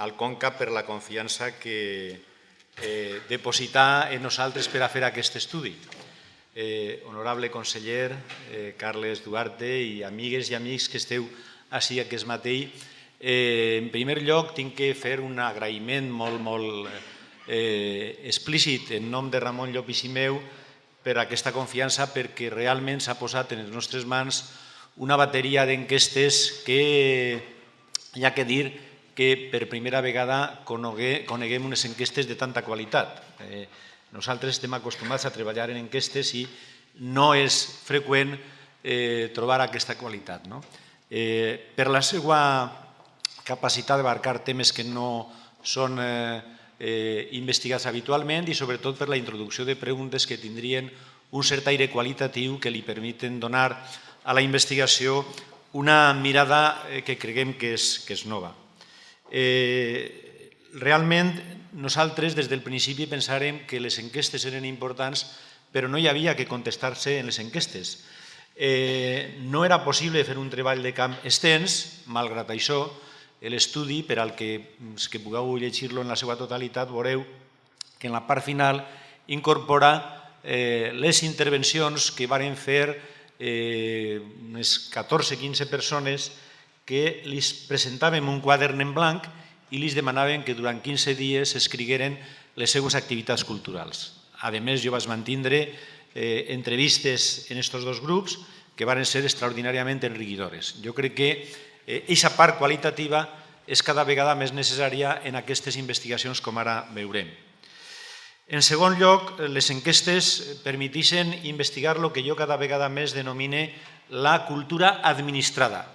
al CONCAP per la confiança que depositar en nosaltres per a fer aquest estudi. Honorable conseller, Carles Duarte i amigues i amics que esteu així aquest matí, en primer lloc tinc que fer un agraïment molt explícit en nom de Ramon Llopis i meu per aquesta confiança, perquè realment s'ha posat en les nostres mans una bateria d'enquestes que hi ha que dir que per primera vegada coneguem unes enquestes de tanta qualitat. Nosaltres estem acostumats a treballar en enquestes i no és freqüent trobar aquesta qualitat. Per la seva capacitat d'abarcar temes que no són investigats habitualment i sobretot per la introducció de preguntes que tindrien un cert aire qualitatiu que li permeten donar a la investigació una mirada que creguem que és nova. Realment, nosaltres des del principi pensàrem que les enquestes eren importants, però no hi havia que contestar-se en les enquestes. No era possible fer un treball de camp extens, malgrat això, l'estudi, per al que pugueu llegir-lo en la seva totalitat, veureu que en la part final incorpora les intervencions que varen fer unes 14-15 persones que li presentàvem un quadern en blanc i li demanaven que durant 15 dies escrigueren les seues activitats culturals. A més, jo vaig mantindre entrevistes en aquests dos grups que varen ser extraordinàriament enriquidores. Jo crec que aquesta part qualitativa és cada vegada més necessària en aquestes investigacions, com ara veurem. En segon lloc, les enquestes permetixen investigar el que jo cada vegada més denomine la cultura administrada,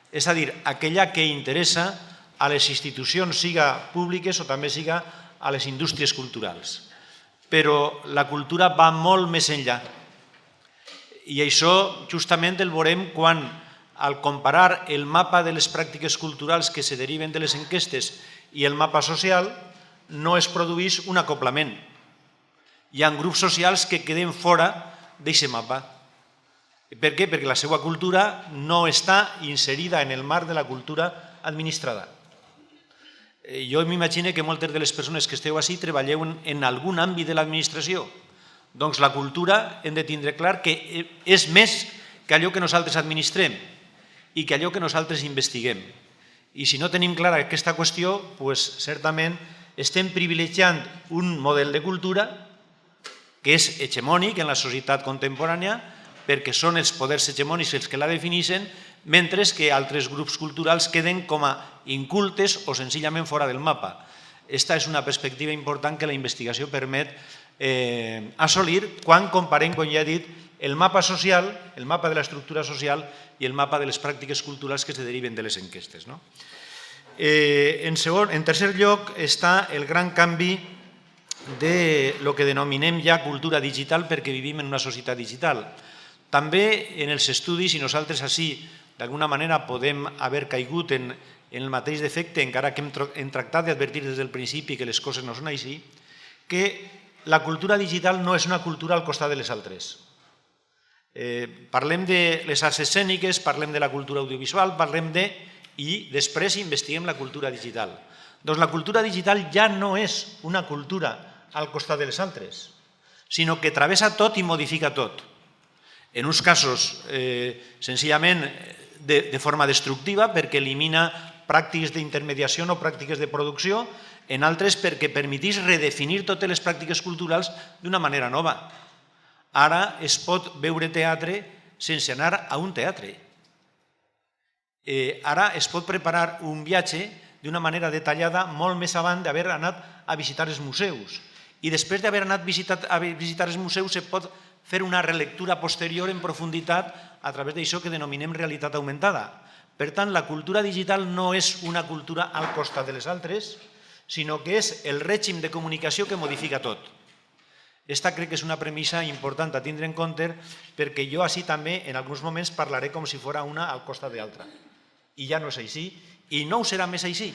és a dir, aquella que interessa a les institucions, siga públiques o també siga a les indústries culturals. Però la cultura va molt més enllà. I això justament el veurem quan, al comparar el mapa de les pràctiques culturals que se deriven de les enquestes i el mapa social, no es produeix un acoplament. Hi ha grups socials que queden fora d'aquest mapa. Per què? Perquè la seva cultura no està inserida en el marc de la cultura administrada. Jo m'imagino que moltes de les persones que esteu així treballeu en algun àmbit de l'administració. Doncs la cultura hem de tindre clar que és més que allò que nosaltres administrem i que allò que nosaltres investiguem. I si no tenim clara aquesta qüestió, certament estem privilegiant un model de cultura que és hegemònic en la societat contemporània, perquè són els poders hegemònics els que la defineixen, mentre que altres grups culturals queden com a incultes o senzillament fora del mapa. Aquesta és una perspectiva important que la investigació permet assolir quan comparem, com ja he dit, el mapa social, el mapa de l'estructura social i el mapa de les pràctiques culturals que es deriven de les enquestes. En tercer lloc està el gran canvi de lo que denominem ja cultura digital, perquè vivim en una societat digital. També en els estudis, i nosaltres així d'alguna manera podem haver caigut en el mateix defecte, encara que hem tractat d'advertir des del principi que les coses no són així, que la cultura digital no és una cultura al costat de les altres. Parlem de les arts escèniques, parlem de la cultura audiovisual, i després investiguem la cultura digital. Doncs la cultura digital ja no és una cultura al costat de les altres, sinó que travessa tot i modifica tot. En uns casos, senzillament, de forma destructiva, perquè elimina pràctiques d'intermediació o pràctiques de producció, en altres perquè permeteix redefinir totes les pràctiques culturals d'una manera nova. Ara es pot veure teatre sense anar a un teatre. Ara es pot preparar un viatge d'una manera detallada molt més abans d'haver anat a visitar els museus. I després d'haver anat a visitar els museus se pot fer una relectura posterior en profunditat a través d'això que denominem realitat augmentada. Per tant, la cultura digital no és una cultura al costat de les altres, sinó que és el règim de comunicació que modifica tot. Aquesta crec que és una premissa important a tindre en compte, perquè jo així també en alguns moments parlaré com si fos una al costat de l'altra. I ja no és així, i no ho serà més així.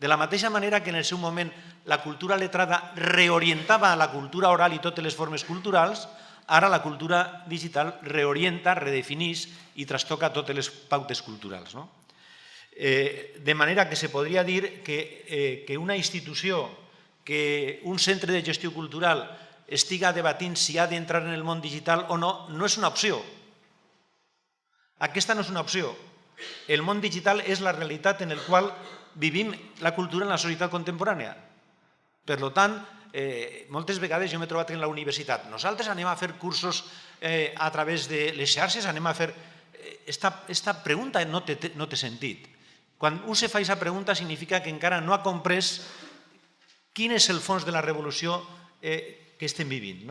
De la mateixa manera que en el seu moment la cultura letrada reorientava la cultura oral i totes les formes culturals, ara la cultura digital reorienta, redefineix i trastoca totes les pautes culturals. De manera que se podria dir que una institució, que un centre de gestió cultural estiga debatint si ha d'entrar en el món digital o no, no és una opció. Aquesta no és una opció. El món digital és la realitat en la qual vivim la cultura en la societat contemporània. Per tant, moltes vegades jo m'he trobat en la universitat. Nosaltres anem a fer cursos a través de les xarxes, anem a fer... Esta pregunta no té sentit. Quan un se fa aquesta pregunta significa que encara no ha comprès quin és el fons de la revolució que estem vivint.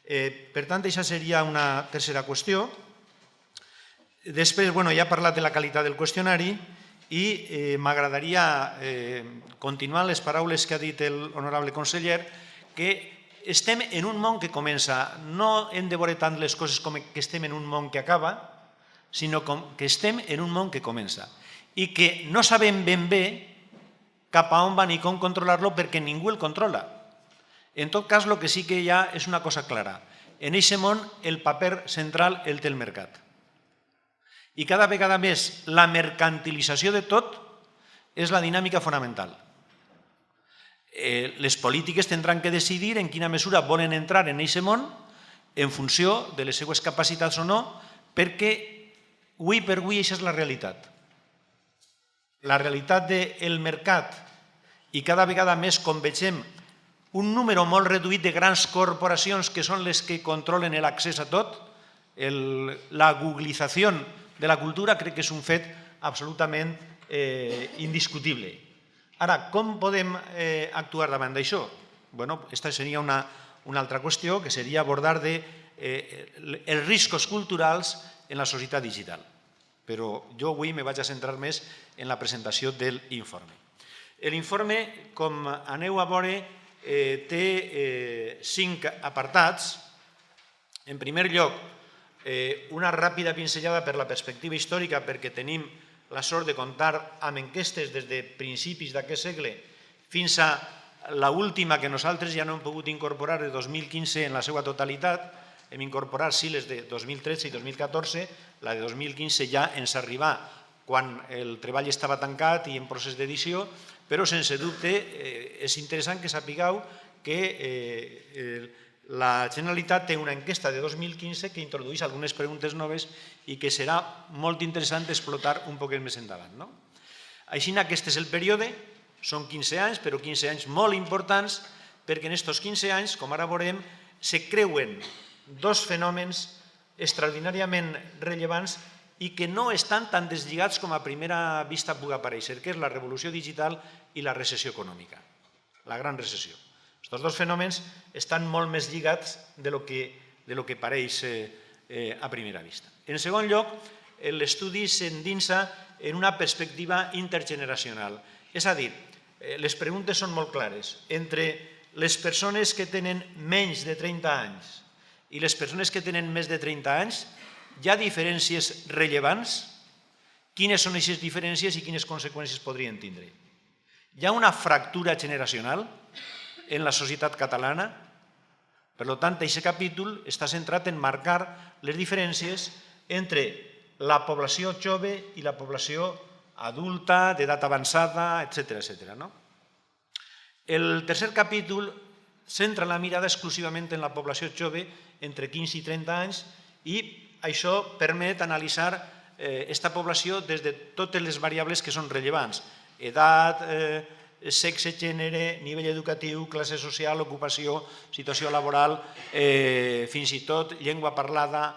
Per tant, aquesta seria una tercera qüestió. Després, ja he parlat de la qualitat del qüestionari i m'agradaria continuar les paraules que ha dit l'honorable conseller, que estem en un món que comença. No hem de veure tant les coses com que estem en un món que acaba, sinó que estem en un món que comença i que no sabem ben bé cap a on va ni com controlar-lo perquè ningú el controla. En tot cas, el que sí que hi ha és una cosa clara. En aquest món el paper central el té el mercat. I cada vegada més la mercantilització de tot és la dinàmica fonamental. Les polítiques tindran que decidir en quina mesura volen entrar en aquest món en funció de les seues capacitats o no, perquè avui per avui aquesta és la realitat. La realitat del mercat i cada vegada més com vegem un número molt reduït de grans corporacions que són les que controlen l'accés a tot, la googlització de la cultura crec que és un fet absolutament indiscutible. Ara, com podem actuar davant d'això? Aquesta seria una altra qüestió, que seria abordar els riscos culturals en la societat digital. Però jo avui me vaig a centrar més en la presentació de l'informe. L'informe, com aneu a veure, té 5 apartats. En primer lloc, una ràpida pinzellada per la perspectiva històrica, perquè tenim la sort de comptar amb enquestes des de principis d'aquest segle fins a l'última que nosaltres ja no hem pogut incorporar de 2015 en la seva totalitat. Hem incorporat sí les de 2013 i 2014, la de 2015 ja ens arribà quan el treball estava tancat i en procés d'edició, però sense dubte és interessant que sapigueu que la Generalitat té una enquesta de 2015 que introdueix algunes preguntes noves i que serà molt interessant explotar un poquet més endavant. Així, aquest és el període, són 15 anys, però 15 anys molt importants, perquè en aquests 15 anys, com ara veurem, se creuen dos fenòmens extraordinàriament rellevants i que no estan tan deslligats com a primera vista pugui aparèixer, que és la revolució digital i la recessió econòmica, la gran recessió. Aquests dos fenòmens estan molt més lligats de lo que pareix a primera vista. En segon lloc, l'estudi s'endinsa en una perspectiva intergeneracional. És a dir, les preguntes són molt clares. Entre les persones que tenen menys de 30 anys i les persones que tenen més de 30 anys, hi ha diferències rellevants? Quines són aquestes diferències i quines conseqüències podrien tindre? Hi ha una fractura generacional en la societat catalana? Per tant, aquest capítol està centrat en marcar les diferències entre la població jove i la població adulta, d'edat avançada, etc. El tercer capítol centra la mirada exclusivament en la població jove entre 15 i 30 anys i això permet analitzar aquesta població des de totes les variables que són rellevants: edat, sexe, gènere, nivell educatiu, classe social, ocupació, situació laboral, fins i tot llengua parlada,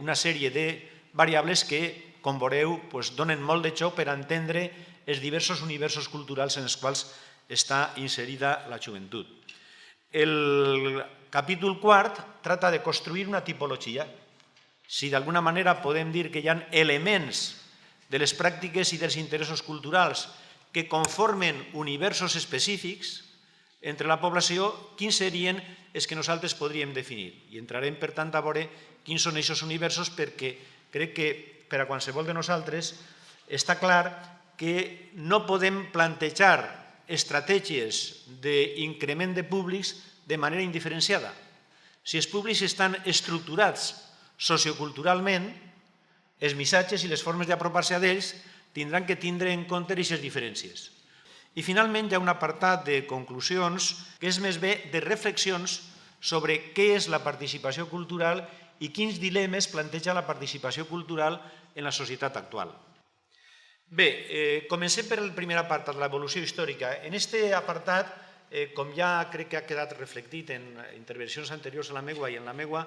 una sèrie de variables que, com veureu, donen molt de joc per entendre els diversos universos culturals en els quals està inserida la joventut. El capítol quart tracta de construir una tipologia. Si d'alguna manera podem dir que hi ha elements de les pràctiques i dels interessos culturals que conformen universos específics entre la població, quins serien els que nosaltres podríem definir? I entrarem, per tant, a veure quins són aquests universos, perquè crec que per a qualsevol de nosaltres està clar que no podem plantejar estratègies d'increment de públics de manera indiferenciada. Si els públics estan estructurats socioculturalment, els missatges i les formes d'apropar-se a ells tindran que tindre en compte aquestes diferències. I finalment hi ha un apartat de conclusions que és més bé de reflexions sobre què és la participació cultural i quins dilemes planteja la participació cultural en la societat actual. Bé, comencem per el primer apartat, l'evolució històrica. En aquest apartat, com ja crec que ha quedat reflectit en intervencions anteriors a la meva i en la meva,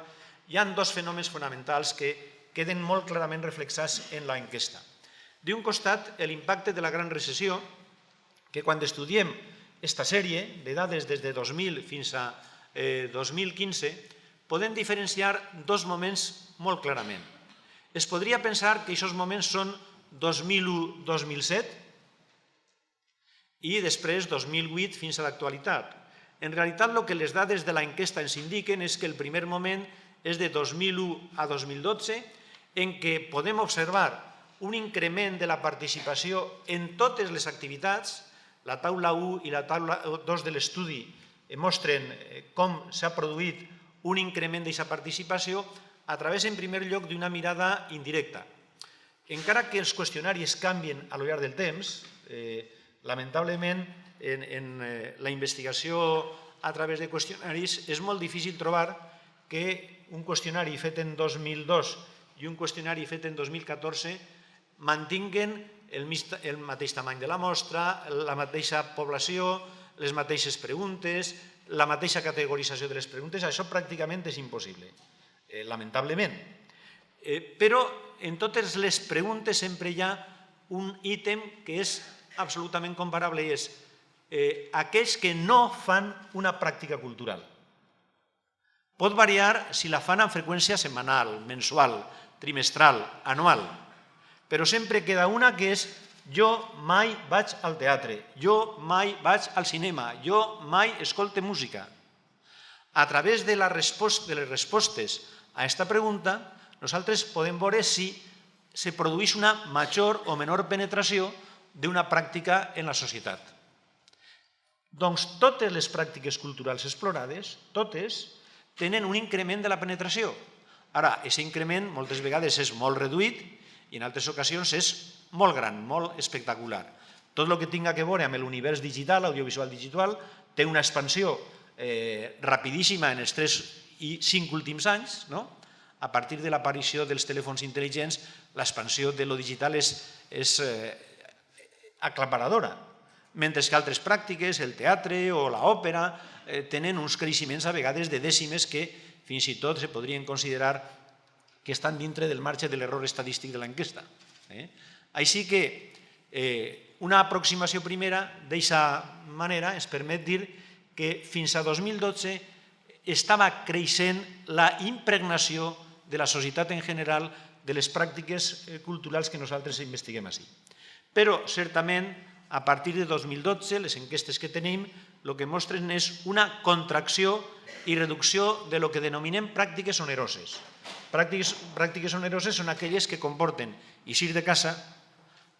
hi ha dos fenòmens fonamentals que queden molt clarament reflexats en l'enquesta. D'un costat, l'impacte de la gran recessió, que quan estudiem aquesta sèrie de dades des de 2000 fins a 2015, podem diferenciar dos moments molt clarament. Es podria pensar que aquests moments són 2001-2007 i després 2008 fins a l'actualitat. En realitat, el que les dades de l'enquesta ens indiquen és que el primer moment és de 2001 a 2012, en què podem observar un increment de la participació en totes les activitats. La taula 1 i la taula 2 de l'estudi mostren com s'ha produït un increment d'aquesta participació a través, en primer lloc, d'una mirada indirecta. Encara que els qüestionaris canvien a lo llarg del temps, lamentablement, en la investigació a través de qüestionaris és molt difícil trobar que un qüestionari fet en 2002 i un qüestionari fet en 2014 mantinguen el mateix tamany de la mostra, la mateixa població, les mateixes preguntes, la mateixa categorització de les preguntes. Això pràcticament és impossible, lamentablement. Però en totes les preguntes sempre hi ha un ítem que és absolutament comparable i és aquells que no fan una pràctica cultural. Pot variar si la fan amb freqüència setmanal, mensual, trimestral, anual, però sempre queda una que és jo mai vaig al teatre, jo mai vaig al cinema, jo mai escolte música. A través de les respostes a aquesta pregunta, nosaltres podem veure si se produeix una major o menor penetració d'una pràctica en la societat. Doncs totes les pràctiques culturals explorades, totes, tenen un increment de la penetració. Ara, aquest increment moltes vegades és molt reduït i en altres ocasions és molt gran, molt espectacular. Tot el que tinga a veure amb l'univers digital, audiovisual digital, té una expansió rapidíssima en els 3 i 5 últims anys. A partir de l'aparició dels telèfons intel·ligents, l'expansió de lo digital és aclaparadora, mentre que altres pràctiques, el teatre o l'òpera, tenen uns creixements a vegades de dècimes que fins i tot se podrien considerar que estan dintre del marge de l'error estadístic de l'enquesta. Així que una aproximació primera d'aquesta manera ens permet dir que fins a 2012 estava creixent la impregnació de la societat en general de les pràctiques culturals que nosaltres investiguem així. Però, certament, a partir de 2012, les enquestes que tenim, el que mostren és una contracció i reducció de lo que denominem pràctiques oneroses. Pràctiques oneroses són aquelles que comporten eixir de casa,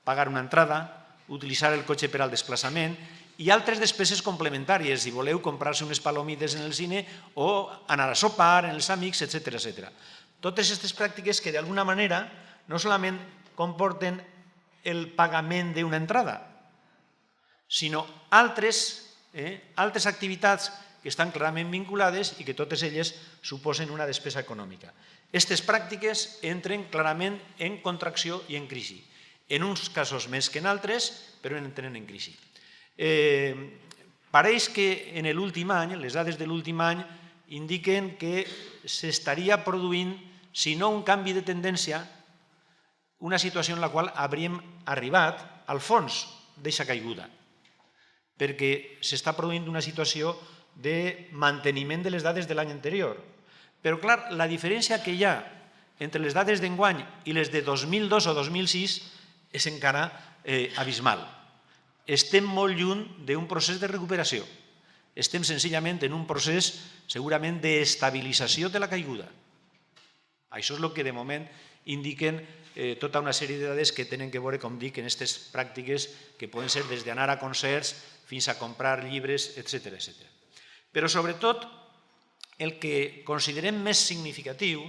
pagar una entrada, utilitzar el cotxe per al desplaçament i altres despeses complementàries, si voleu comprar-se unes palomites en el cine o anar a sopar amb els amics, etc. Totes aquestes pràctiques que d'alguna manera no solament comporten el pagament d'una entrada, sinó altres activitats que estan clarament vinculades i que totes elles suposen una despesa econòmica. Aquestes pràctiques entren clarament en contracció i en crisi, en uns casos més que en altres, però entren en crisi. Pareix que en l'últim any, les dades de l'últim any, indiquen que s'estaria produint, si no un canvi de tendència, una situació en la qual hauríem arribat al fons d'aquesta caiguda, perquè s'està produint una situació de manteniment de les dades de l'any anterior. Però, clar, la diferència que hi ha entre les dades d'enguany i les de 2002 o 2006 és encara abismal. Estem molt lluny d'un procés de recuperació. Estem senzillament en un procés segurament d'estabilització de la caiguda. Això és el que de moment indiquen tota una sèrie de dades que tenen a veure, com dic, en aquestes pràctiques que poden ser des d'anar a concerts fins a comprar llibres, etc. Però sobretot el que considerem més significatiu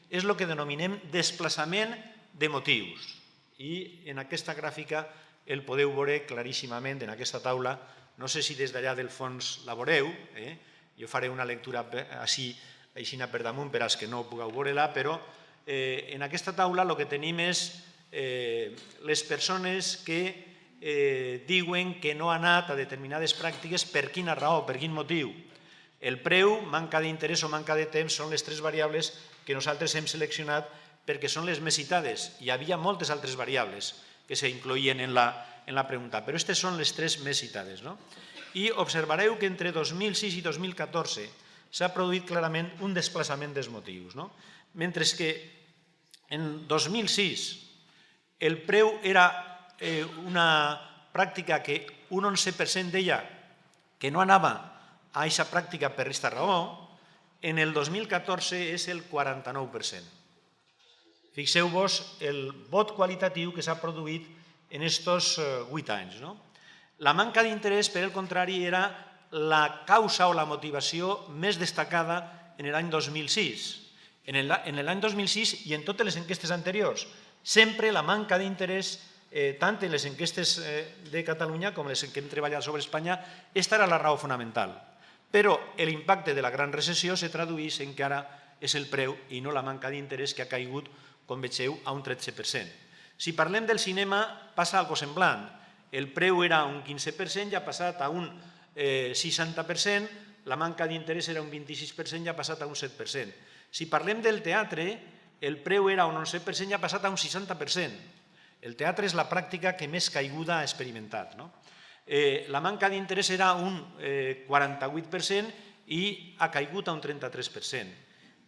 és el que denominem desplaçament de motius. I en aquesta gràfica el podeu veure claríssimament en aquesta taula. No sé si des d'allà del fons la veureu, jo faré una lectura així per damunt per als que no pugueu veure-la, però en aquesta taula el que tenim és les persones que diuen que no han anat a determinades pràctiques per quina raó, per quin motiu. El preu, manca d'interès o manca de temps són les tres variables que nosaltres hem seleccionat perquè són les més citades. Hi havia moltes altres variables que s'incloïen en la pregunta, però aquestes són les tres més citades. I observareu que entre 2006 i 2014 s'ha produït clarament un desplaçament dels motius. Mentre que en 2006 el preu era una pràctica que un 11% deia que no anava a aquesta pràctica per aquesta raó, en el 2014 és el 49%. Fixeu-vos el vot qualitatiu que s'ha produït en aquests 8 anys. La manca d'interès, per el contrari, era la causa o la motivació més destacada en l'any 2006. En l'any 2006 i en totes les enquestes anteriors, sempre la manca d'interès, tant en les enquestes de Catalunya com les que hem treballat sobre Espanya, aquesta era la raó fonamental. Però l'impacte de la gran recessió se tradueix en que ara és el preu i no la manca d'interès que ha caigut, com vegeu, a un 13%. Si parlem del cinema, passa algo semblant. El preu era un 15% i ha passat a un 60%, la manca d'interès era un 26% i ha passat a un 7%. Si parlem del teatre, el preu era un 11% i ha passat a un 60%. El teatre és la pràctica que més caiguda ha experimentat. La manca d'interès era un 48% i ha caigut a un 33%.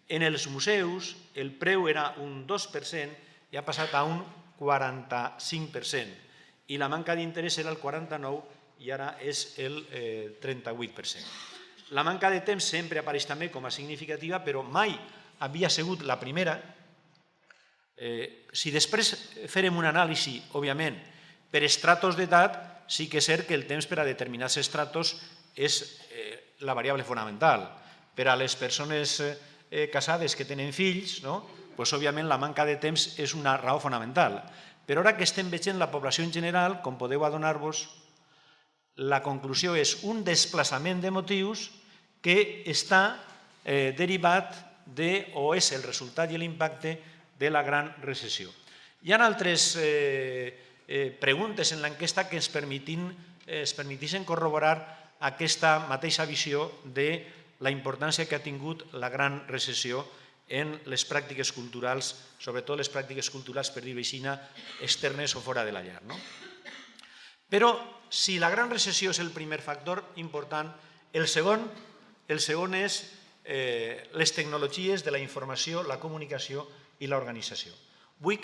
En els museus el preu era un 2% i ha passat a un 45%. I la manca d'interès era el 49% i ara és el 38%. La manca de temps sempre apareix també com a significativa, però mai havia sigut la primera. Si després farem un anàlisi, òbviament, per estratos d'edat, sí que és cert que el temps per a determinats estratos és la variable fonamental. Per a les persones casades que tenen fills, òbviament la manca de temps és una raó fonamental. Però ara que estem veient la població en general, com podeu adonar-vos, la conclusió és un desplaçament de motius que està derivat o és el resultat i l'impacte de la gran recessió. Hi ha altres preguntes en l'enquesta que ens permeteixen corroborar aquesta mateixa visió de la importància que ha tingut la gran recessió en les pràctiques culturals, sobretot les pràctiques culturals, per dir-ho així, externes o fora de la llar. Però si la gran recessió és el primer factor important, el segon és les tecnologies de la informació, la comunicació i l'organització. Vull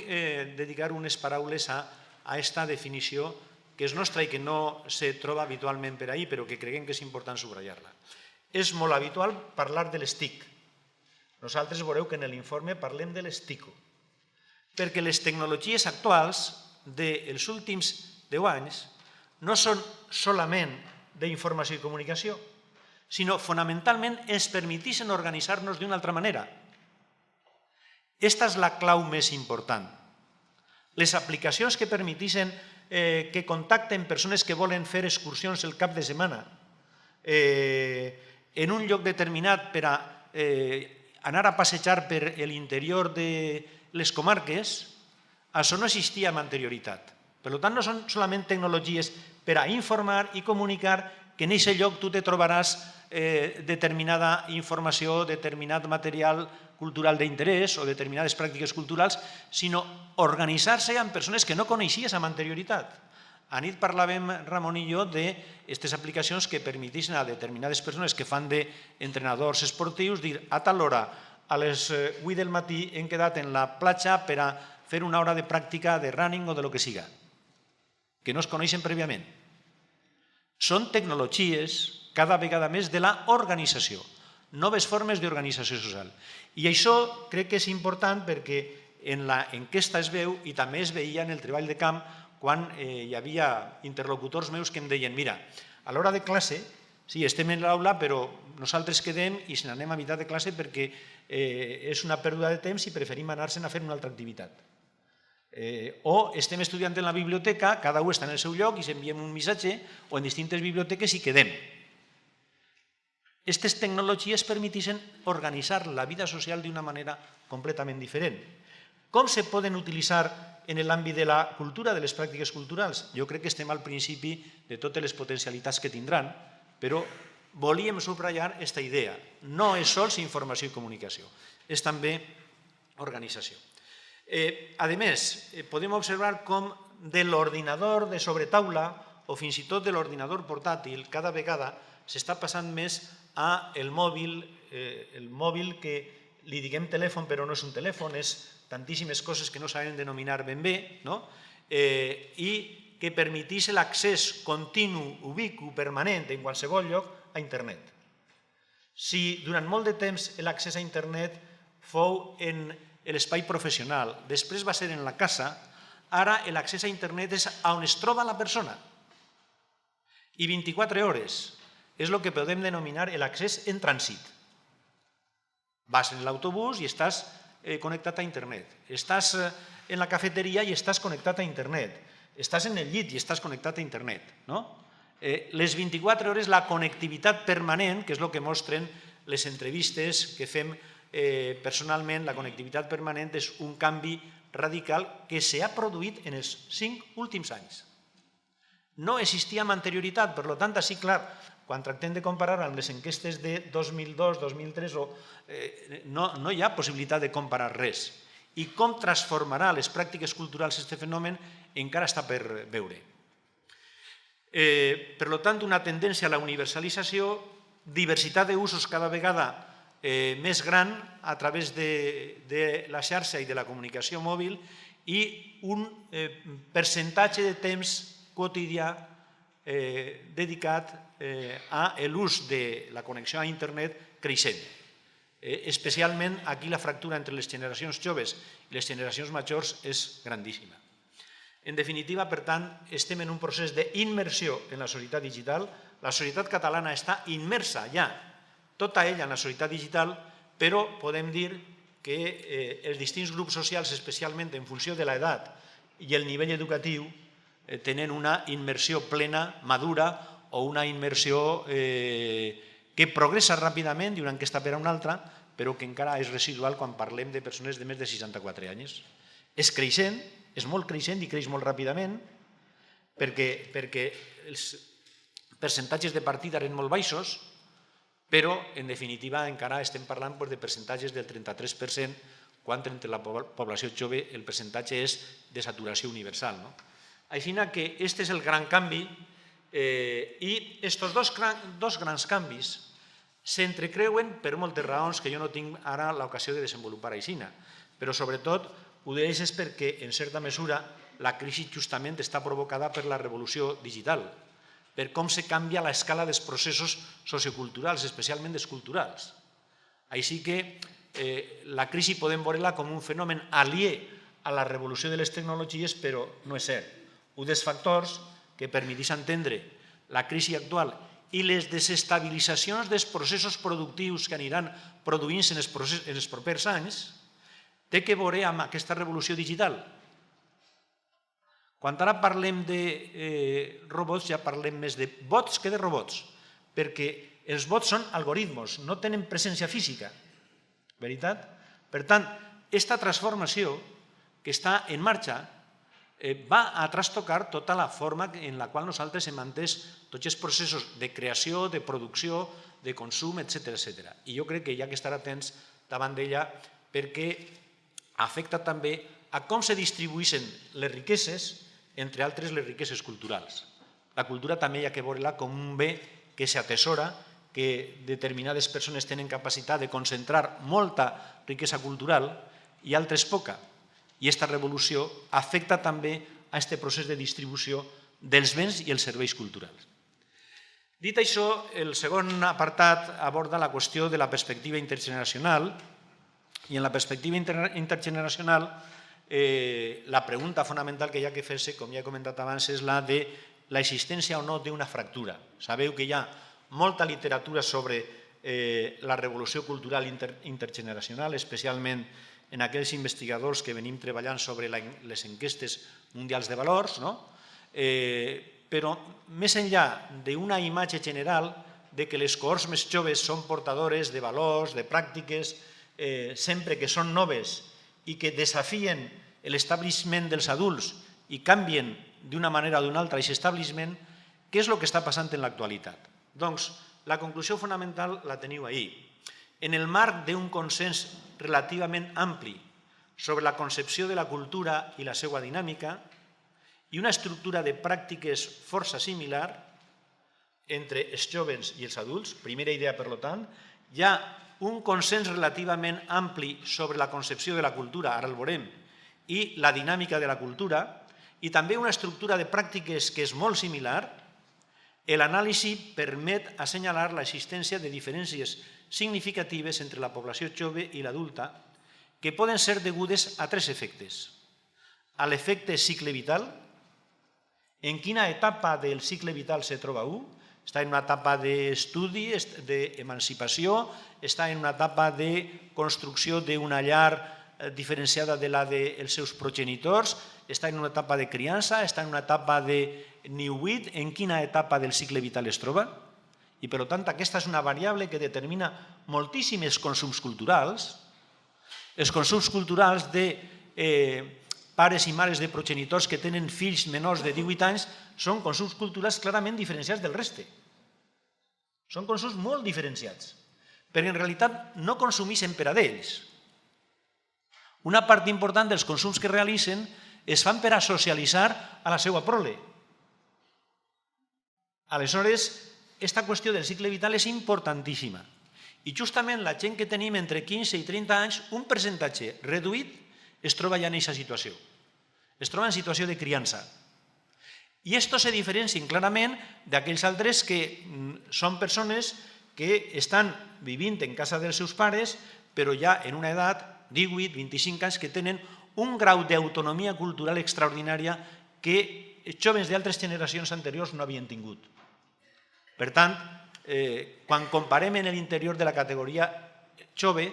dedicar unes paraules a aquesta definició que és nostra i que no se troba habitualment per ahí, però que creiem que és important subratllar-la. És molt habitual parlar de les TIC. Nosaltres veureu que en l'informe parlem de les TICO, perquè les tecnologies actuals dels últims 10 anys no són solament d'informació i comunicació, sinó fonamentalment ens permeteixen organitzar-nos d'una altra manera. Aquesta és la clau més important. Les aplicacions que permeteixen que contacten persones que volen fer excursions el cap de setmana en un lloc determinat per anar a passejar per l'interior de les comarques, això no existia amb anterioritat. Per tant, no són solament tecnologies per a informar i comunicar que en aquest lloc tu te trobaràs determinada informació, determinat material cultural d'interès o determinades pràctiques culturals, sinó organitzar-se amb persones que no coneixies amb anterioritat. Anit parlàvem, Ramon i jo, d'aquestes aplicacions que permeteixen a determinades persones que fan d'entrenadors esportius dir a tal hora, a les 8 del matí hem quedat en la platja per a fer una hora de pràctica de running o de lo que siga, que no es coneixen prèviament. Són tecnologies cada vegada més de l'organització, noves formes d'organització social. I això crec que és important perquè en l'enquesta es veu i també es veia en el treball de camp quan hi havia interlocutors meus que em deien mira, a l'hora de classe, sí, estem en l'aula, però nosaltres quedem i se n'anem a meitat de classe perquè és una pèrdua de temps i preferim anar-se'n a fer una altra activitat. O estem estudiant en la biblioteca, cada un està en el seu lloc i s'enviem un missatge, o en distintes biblioteques i quedem. Aquestes tecnologies permetixen organitzar la vida social d'una manera completament diferent. Com se poden utilitzar en l'àmbit de la cultura, de les pràctiques culturals? Jo crec que estem al principi de totes les potencialitats que tindran, però volíem subratllar aquesta idea. No és sols informació i comunicació, és també organització. A més, podem observar com de l'ordinador de sobretaula o fins i tot de l'ordinador portàtil cada vegada s'està passant més al mòbil, el mòbil que li diguem telèfon però no és un telèfon, és tantíssimes coses que no sabem denominar ben bé, i que permetís l'accés continu, ubicu, permanent, en qualsevol lloc, a internet. Si durant molt de temps l'accés a internet fou en l'espai professional, després va ser en la casa, ara l'accés a internet és on es troba la persona. I 24 hores és el que podem denominar l'accés en trànsit. Vas en l'autobús i estàs connectat a internet. Estàs en la cafeteria i estàs connectat a internet. Estàs en el llit i estàs connectat a internet. Les 24 hores, la connectivitat permanent, que és el que mostren les entrevistes que fem personalment, la connectivitat permanent és un canvi radical que s'ha produït en els 5 últims anys. No existia amb anterioritat, per tant, així, clar, quan tractem de comparar amb les enquestes de 2002, 2003, no hi ha possibilitat de comparar res. I com transformarà les pràctiques culturals aquest fenomen encara està per veure. Per tant, una tendència a la universalització, diversitat d'usos cada vegada més gran a través de la xarxa i de la comunicació mòbil i un percentatge de temps quotidià dedicat a l'ús de la connexió a internet creixent. Especialment aquí la fractura entre les generacions joves i les generacions majors és grandíssima. En definitiva, per tant, estem en un procés d'immersió en la societat digital. La societat catalana està immersa ja, tota ella en la societat digital, però podem dir que els distints grups socials, especialment en funció de l'edat i el nivell educatiu, tenen una immersió plena, madura, o una immersió que progressa ràpidament d'una enquesta per a una altra, però que encara és residual quan parlem de persones de més de 64 anys. És creixent, és molt creixent i creix molt ràpidament, perquè els percentatges de partida eren molt baixos, però, en definitiva, encara estem parlant de percentatges del 33%, quan entre la població jove el percentatge és de saturació universal. Així que aquest és el gran canvi i aquests dos grans canvis s'entrecreuen per moltes raons que jo no tinc ara l'ocasió de desenvolupar així, però sobretot ho deixes perquè, en certa mesura, la crisi justament està provocada per la revolució digital, per com se canvia l'escala dels processos socioculturals, especialment dels culturals. Així que la crisi podem veure-la com un fenomen aliè a la revolució de les tecnologies, però no és cert. Un dels factors que permetís entendre la crisi actual i les desestabilitzacions dels processos productius que aniran produint-se en els propers anys té que veure amb aquesta revolució digital. Quan ara parlem de robots ja parlem més de bots que de robots, perquè els bots són algoritmes, no tenen presència física, veritat? Per tant, aquesta transformació que està en marxa va a trastocar tota la forma en la qual nosaltres hem entès tots els processos de creació, de producció, de consum, etc. I jo crec que hi ha que estar atents davant d'ella perquè afecta també a com se distribueixen les riqueses, entre altres les riqueses culturals. La cultura també hi ha que veure-la com un bé que s'atesora, que determinades persones tenen capacitat de concentrar molta riquesa cultural i altres poca. I aquesta revolució afecta també a aquest procés de distribució dels béns i els serveis culturals. Dit això, el segon apartat aborda la qüestió de la perspectiva intergeneracional i en la perspectiva intergeneracional la pregunta fonamental que hi ha que fer-se, com ja he comentat abans, és la de l'existència o no d'una fractura. Sabeu que hi ha molta literatura sobre la revolució cultural intergeneracional, especialment en aquells investigadors que venim treballant sobre les enquestes mundials de valors, però més enllà d'una imatge general de que les cohorts més joves són portadores de valors, de pràctiques, sempre que són noves i que desafien l'establishment dels adults i canvien d'una manera o d'una altra aquest establishment, què és el que està passant en l'actualitat? Doncs la conclusió fonamental la teniu ahí. En el marc d'un consens relativament ampli sobre la concepció de la cultura i la seva dinàmica i una estructura de pràctiques força similar entre els joves i els adults, primera idea, per tant, hi ha un consens relativament ampli sobre la concepció de la cultura, ara el veurem, i la dinàmica de la cultura, i també una estructura de pràctiques que és molt similar. L'anàlisi permet assenyalar l'existència de diferències significatives entre la població jove i l'adulta que poden ser degudes a tres efectes. A l'efecte cicle vital, en quina etapa del cicle vital se troba un? Està en una etapa d'estudi, d'emancipació, està en una etapa de construcció d'una llar diferenciada de la dels seus progenitors, està en una etapa de criança, està en una etapa de niuit, en quina etapa del cicle vital es troba? I, per tant, aquesta és una variable que determina moltíssims consums culturals. Els consums culturals de pares i mares de progenitors que tenen fills menors de 18 anys són consums culturals clarament diferenciats del reste. Són consums molt diferenciats, perquè en realitat no consumeixen per a d'ells. Una part important dels consums que realitzen es fan per a socialitzar a la seva prole. Aleshores, aquesta qüestió del cicle vital és importantíssima. I justament la gent que tenim entre 15 i 30 anys, un percentatge reduït es troba ja en aquesta situació. Es troba en situació de criança. I estos se diferencien clarament d'aquells altres que són persones que estan vivint en casa dels seus pares, però ja en una edat, 18, 25 anys, que tenen un grau d'autonomia cultural extraordinària que els joves d'altres generacions anteriors no havien tingut. Per tant, quan comparem en l'interior de la categoria jove,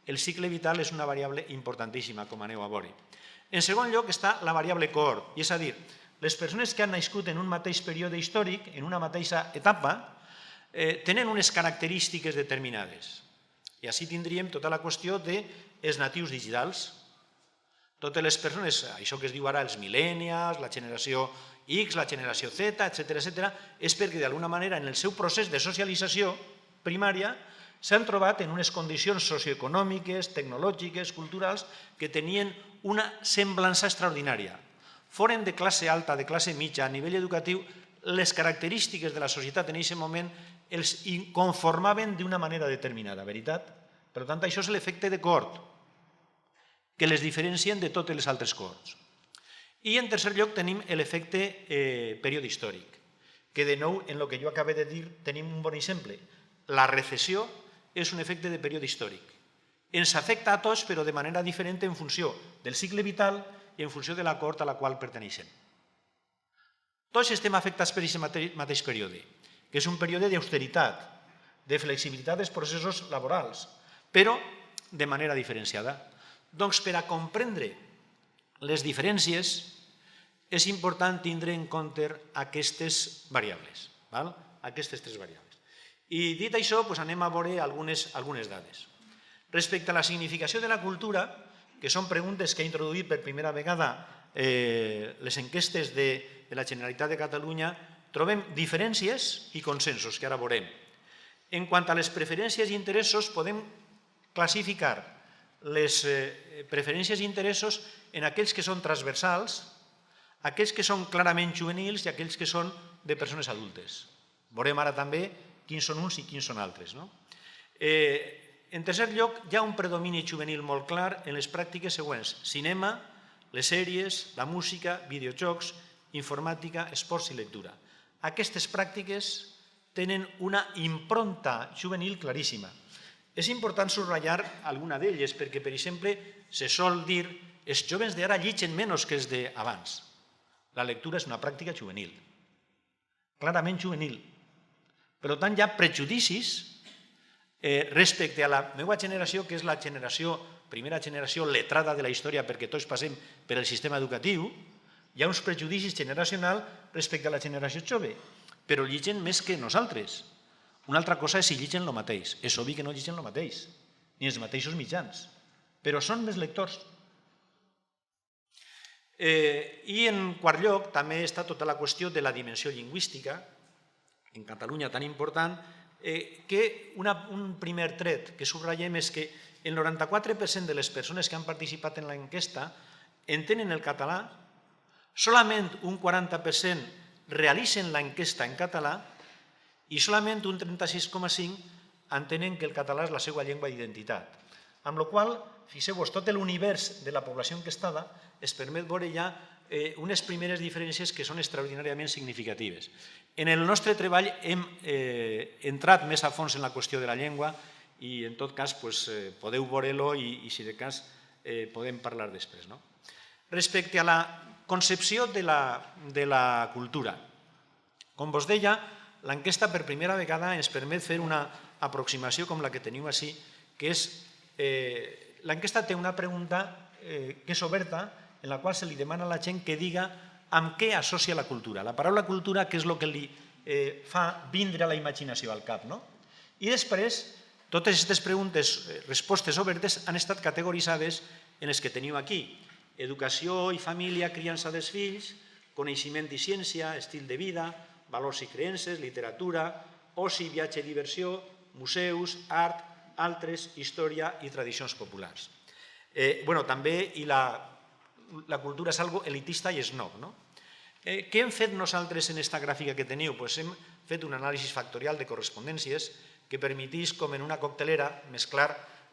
el cicle vital és una variable importantíssima, com aneu a veure. En segon lloc està la variable cohort, és a dir, les persones que han nascut en un mateix període històric, en una mateixa etapa, tenen unes característiques determinades. I així tindríem tota la qüestió dels natius digitals. Totes les persones, això que es diu ara els millennials, la generació X, la generació Z, etc., és perquè d'alguna manera en el seu procés de socialització primària s'han trobat en unes condicions socioeconòmiques, tecnològiques, culturals, que tenien una semblança extraordinària. Foren de classe alta, de classe mitja, a nivell educatiu, les característiques de la societat en aquest moment els conformaven d'una manera determinada, veritat? Per tant, això és l'efecte de cohort, que les diferencien de totes les altres cohorts. I en tercer lloc tenim l'efecte període històric, que de nou, en el que jo acabo de dir, tenim un bon exemple. La recessió és un efecte de període històric. Ens afecta a tots, però de manera diferent en funció del cicle vital i en funció de la cohort a la qual perteneixen. Tots estem afectats per aquest mateix període, que és un període d'austeritat, de flexibilitat dels processos laborals, però de manera diferenciada. Doncs per a comprendre les diferències és important tindre en compte aquestes variables, aquestes tres variables. I dit això, anem a veure algunes dades. Respecte a la significació de la cultura, que són preguntes que ha introduït per primera vegada les enquestes de la Generalitat de Catalunya, trobem diferències i consensos, que ara veurem. En quant a les preferències i interessos, podem classificar les preferències i interessos en aquells que són transversals, aquells que són clarament juvenils i aquells que són de persones adultes. Veurem ara també quins són uns i quins són altres. En tercer lloc, hi ha un predomini juvenil molt clar en les pràctiques següents: cinema, les sèries, la música, videojocs, informàtica, esports i lectura. Aquestes pràctiques tenen una impronta juvenil claríssima. És important subratllar alguna d'elles perquè, per exemple, se sol dir que els joves d'ara llitgen menys que els d'abans. La lectura és una pràctica juvenil, clarament juvenil. Per tant, hi ha prejudicis respecte a la meva generació, que és la primera generació letrada de la història perquè tots passem per el sistema educatiu, hi ha uns prejudicis generacionals respecte a la generació jove, però lligen més que nosaltres. Una altra cosa és si lligen el mateix. És obvi que no lligen el mateix, ni els mateixos mitjans, però són més lectors. I en quart lloc també està tota la qüestió de la dimensió lingüística, en Catalunya tan important, que un primer tret que subratllem és que el 94% de les persones que han participat en l'enquesta entenen el català, solament un 40% realicen l'enquesta en català i solament un 36,5% entenen que el català és la seva llengua d'identitat. Amb la qual cosa, fixeu-vos, tot l'univers de la població enquestada es permet veure ja unes primeres diferències que són extraordinàriament significatives. En el nostre treball hem entrat més a fons en la qüestió de la llengua i, en tot cas, podeu veure-lo i, si de cas, podem parlar després. Respecte a la concepció de la cultura, com vos deia, l'enquesta per primera vegada ens permet fer una aproximació com la que teniu així, que és, l'enquesta té una pregunta que és oberta, en la qual se li demana a la gent que diga amb què associa la cultura. La paraula cultura, què és el que li fa vindre a la imaginació al cap. I després, totes aquestes preguntes, respostes obertes, han estat categoritzades en les que teniu aquí. Educació i família, criança dels fills, coneixement i ciència, estil de vida, valors i creences, literatura, oci, viatge i diversió, museus, art, altres, història i tradicions populars. També la cultura és algo elitista i snob. Què hem fet nosaltres en aquesta gràfica que teniu? Hem fet un anàlisi factorial de correspondències que permetís, com en una coctelera, mesclar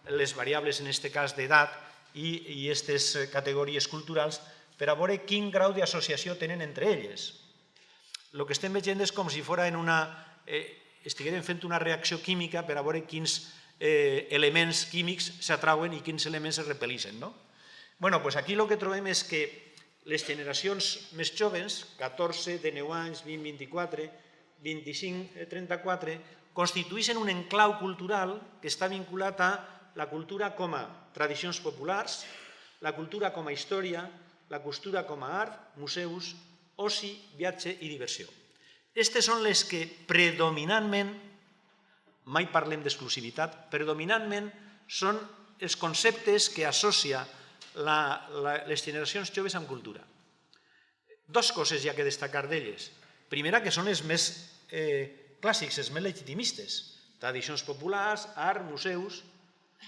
les variables, en aquest cas d'edat, i aquestes categories culturals per a veure quin grau d'associació tenen entre elles. El que estem veient és com si estiguérem fent una reacció química per a veure quins elements químics s'atrauen i quins elements es repel·lixen. Aquí el que trobem és que les generacions més joves, 14, 19 anys, 20, 24, 25, 34, constitueixen un enclau cultural que està vinculat a la cultura com a tradicions populars, la cultura com a història, la cultura com a art, museus, oci, viatge i diversió. Aquestes són les que predominantment, mai parlem d'exclusivitat, predominantment són els conceptes que associa les generacions joves amb cultura. Dues coses hi ha que destacar d'elles. Primera, que són els més clàssics, els més legitimistes. Tradicions populars, art, museus,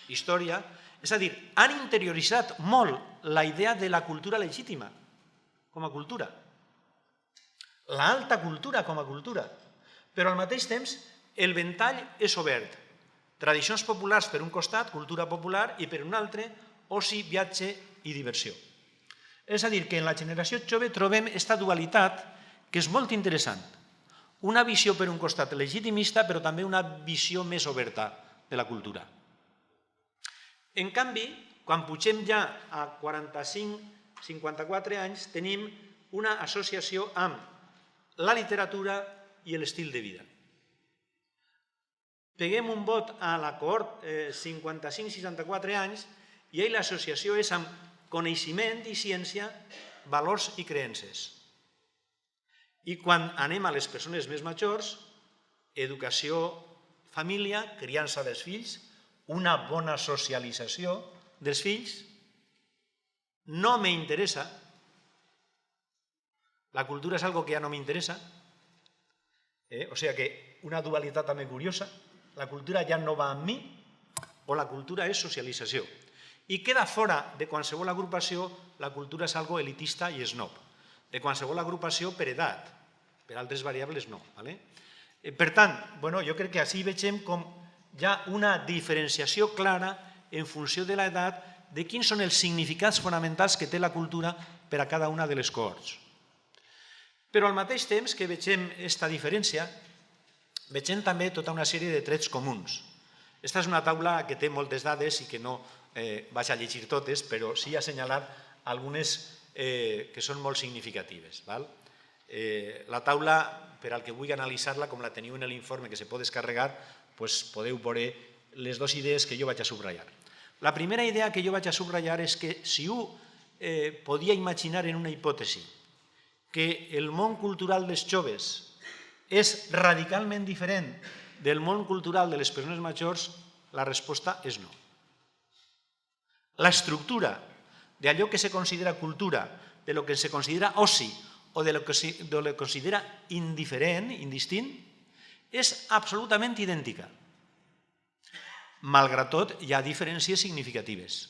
història. És a dir, han interioritzat molt la idea de la cultura legítima com a cultura. L'alta cultura com a cultura. Però al mateix temps el ventall és obert. Tradicions populars per un costat, cultura popular, i per un altre, oci, viatge i diversió. És a dir, que en la generació jove trobem aquesta dualitat que és molt interessant. Una visió per un costat legitimista, però també una visió més oberta de la cultura. En canvi, quan pugem ja a 45-54 anys, tenim una associació amb la literatura i l'estil de vida. Peguem un vot a la cohort 55-64 anys i ahir l'associació és amb coneixement i ciència, valors i creences. I quan anem a les persones més majors, educació, família, criança dels fills, una bona socialització dels fills, no m'interessa, la cultura és algo que ja no m'interessa, o sigui que una dualitat també curiosa, la cultura ja no va amb mi, o la cultura és socialització. I queda fora de qualsevol agrupació, la cultura és algo elitista i snob. De qualsevol agrupació per edat, per altres variables no. Per tant, jo crec que així vegem com hi ha una diferenciació clara en funció de l'edat de quins són els significats fonamentals que té la cultura per a cada una de les cohorts. Però al mateix temps que vegem aquesta diferència, vegem també tota una sèrie de trets comuns. Aquesta és una taula que té moltes dades i que no vaig a llegir totes, però sí assenyalar algunes que són molt significatives. La taula, per al que vulgui analitzar-la, com la teniu en l'informe que se pot descarregar, podeu veure les dues idees que jo vaig a subratllar. La primera idea que jo vaig a subratllar és que si un podia imaginar en una hipòtesi que el món cultural dels joves és radicalment diferent del món cultural de les persones majors, la resposta és no. L'estructura d'allò que se considera cultura, de lo que se considera oci o de lo que se considera indiferent, indistint, és absolutament idèntica. Malgrat tot, hi ha diferències significatives.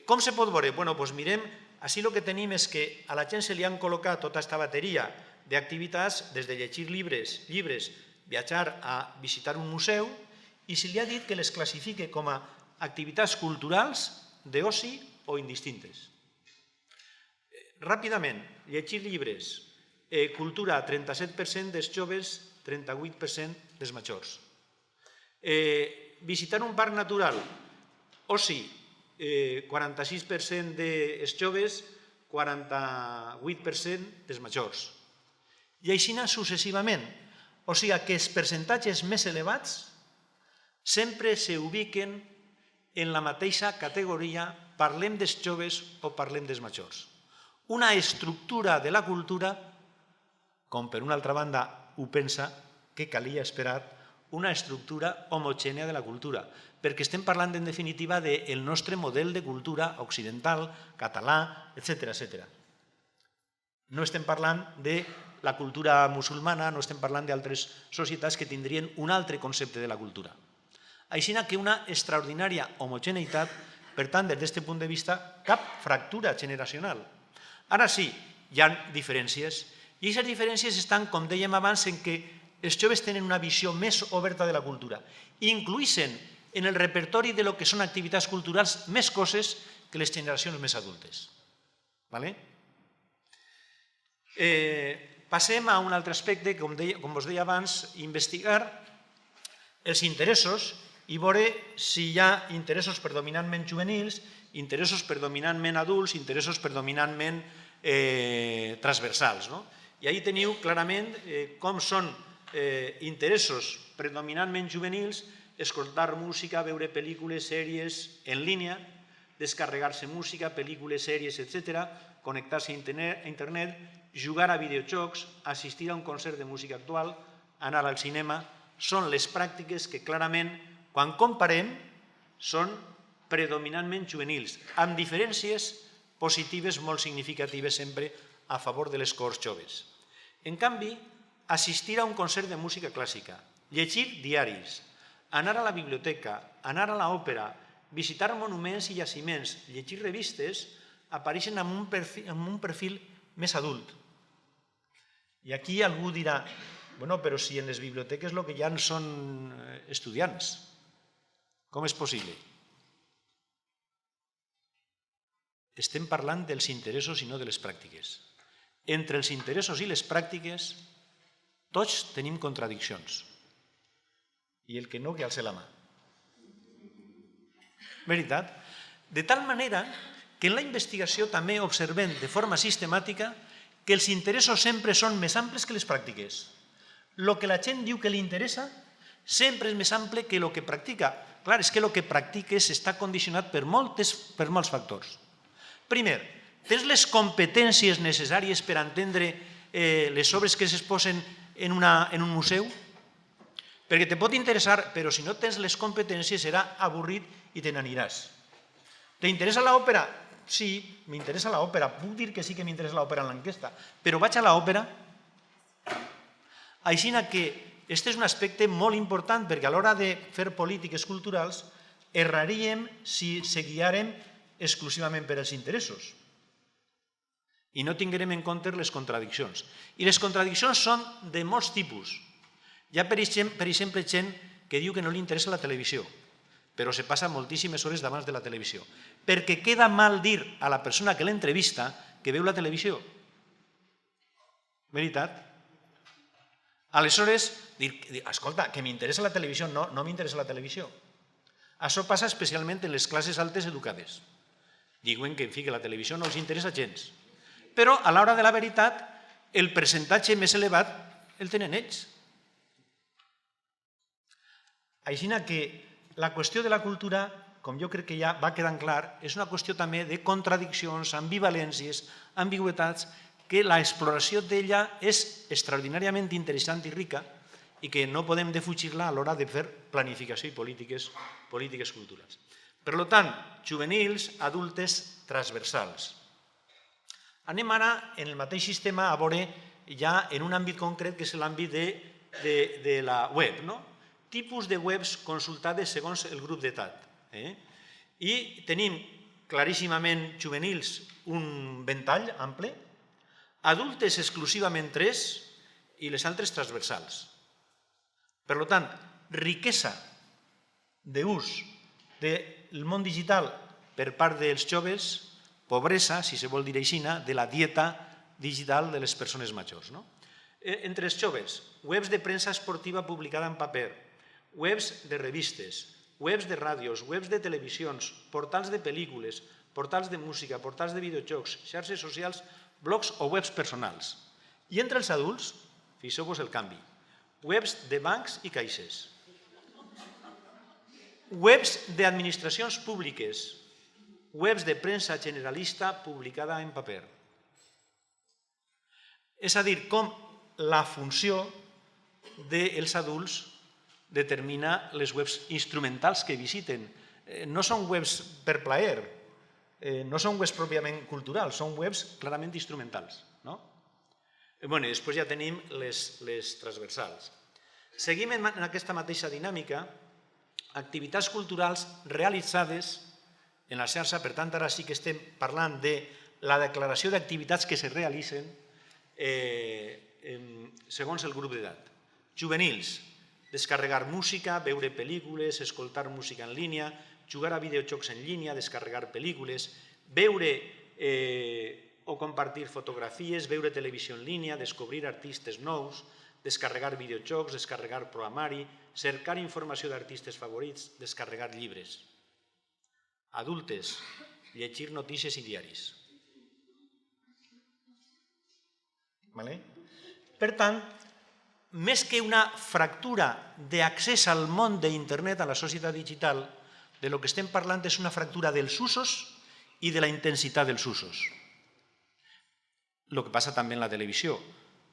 Com se pot veure? Doncs mirem, així el que tenim és que a la gent se li han col·locat tota aquesta bateria d'activitats, des de llegir llibres, viatjar a visitar un museu, i se li ha dit que les classifique com a activitats culturals, d'oci o indistintes. Ràpidament, llegir llibres, cultura, 37% dels joves, 38% dels majors. Visitar un parc natural, oci, 46% dels joves, 48% dels majors. I així successivament. O sigui que els percentatges més elevats sempre s'ubiquen en la mateixa categoria, parlem dels joves o parlem dels majors. Una estructura de la cultura, com per una altra banda ho pensa, que calia esperar, una estructura homogènia de la cultura, perquè estem parlant en definitiva del nostre model de cultura occidental, català, etc. No estem parlant de la cultura musulmana, no estem parlant d'altres societats que tindrien un altre concepte de la cultura. Així que una extraordinària homogeneïtat, per tant, des d'aquest punt de vista, cap fractura generacional. Ara sí, hi ha diferències, i aquestes diferències estan, com dèiem abans, en què els joves tenen una visió més oberta de la cultura, incloïssin en el repertori de lo que són activitats culturals més coses que les generacions més adultes. Passem a un altre aspecte, com us deia abans, investigar els interessos i veure si hi ha interessos predominantment juvenils, interessos predominantment adults, interessos predominantment transversals. I ahí teniu clarament com són interessos predominantment juvenils, escoltar música, veure pel·lícules, sèries en línia, descarregar-se música, pel·lícules, sèries, etc., connectar-se a internet, jugar a videojocs, assistir a un concert de música actual, anar al cinema, són les pràctiques que clarament, quan comparem, són predominantment juvenils, amb diferències positives molt significatives sempre a favor de les cohorts joves. En canvi, assistir a un concert de música clàssica, llegir diaris, anar a la biblioteca, anar a l'òpera, visitar monuments i jaciments, llegir revistes, apareixen amb un perfil més adult. I aquí algú dirà, però si en les biblioteques el que hi ha són estudiants, com és possible? Estem parlant dels interessos i no de les pràctiques. Entre els interessos i les pràctiques tots tenim contradiccions. I el que no, que alce la mà. Veritat? De tal manera que en la investigació també observem de forma sistemàtica que els interessos sempre són més amples que les pràctiques. El que la gent diu que li interessa sempre és més ample que el que practica. Clar, és que el que practiques està condicionat per molts factors. Primer, tens les competències necessàries per entendre les obres que s'exposen en un museu? Perquè te pot interessar, però si no tens les competències serà avorrit i te n'aniràs. T'interessa l'òpera? Sí, m'interessa l'òpera. Puc dir que sí que m'interessa l'òpera en l'enquesta, però vaig a l'òpera? Així que aquest és un aspecte molt important perquè a l'hora de fer polítiques culturals erraríem si se guiàrem exclusivament per als interessos i no tinguérem en compte les contradiccions. I les contradiccions són de molts tipus. Hi ha, per exemple, gent que diu que no li interessa la televisió, però se passa moltíssimes hores davant de la televisió, perquè queda mal dir a la persona que l'entrevista que veu la televisió. Veritat? Aleshores, dir, escolta, que m'interessa la televisió, no m'interessa la televisió. Això passa especialment en les classes altes educades. Diuen que, en fi, que la televisió no els interessa gens. Però, a l'hora de la veritat, el percentatge més elevat el tenen ells. Així que la qüestió de la cultura, com jo crec que ja va quedant clar, és una qüestió també de contradiccions, ambivalències, ambigüetats, que l'exploració d'ella és extraordinàriament interessant i rica i que no podem defugir-la a l'hora de fer planificació i polítiques culturals. Per tant, juvenils, adultes, transversals. Anem ara, en el mateix sistema, a veure ja en un àmbit concret, que és l'àmbit de la web, tipus de webs consultades segons el grup d'edat. I tenim claríssimament juvenils un ventall ample, adultes exclusivament 3 i les altres transversals. Per tant, riquesa d'ús del món digital per part dels joves, pobresa, si se vol dir així, de la dieta digital de les persones majors. Entre els joves, webs de premsa esportiva publicada en paper, webs de revistes, webs de ràdios, webs de televisions, portals de pel·lícules, portals de música, portals de videojocs, xarxes socials, blogs o webs personals. I entre els adults, fixeu-vos el canvi, webs de bancs i caixers, webs d'administracions públiques, webs de premsa generalista publicada en paper. És a dir, com la funció dels adults determina les webs instrumentals que visiten. No són webs per plaer, no són webs pròpiament culturals, són webs clarament instrumentals. Després ja tenim les transversals. Seguim en aquesta mateixa dinàmica, activitats culturals realitzades en la xarxa, per tant, ara sí que estem parlant de la declaració d'activitats que se realitzen segons el grup d'edat. Juvenils, descarregar música, veure pel·lícules, escoltar música en línia, jugar a videojocs en línia, descarregar pel·lícules, veure o compartir fotografies, veure televisió en línia, descobrir artistes nous, descarregar videojocs, descarregar programari, cercar informació d'artistes favorits, descarregar llibres. Adultes, llegir notícies i diaris. Per tant, més que una fractura d'accés al món d'internet, a la societat digital, de lo que estem parlant és una fractura dels usos i de la intensitat dels usos. El que passa també en la televisió.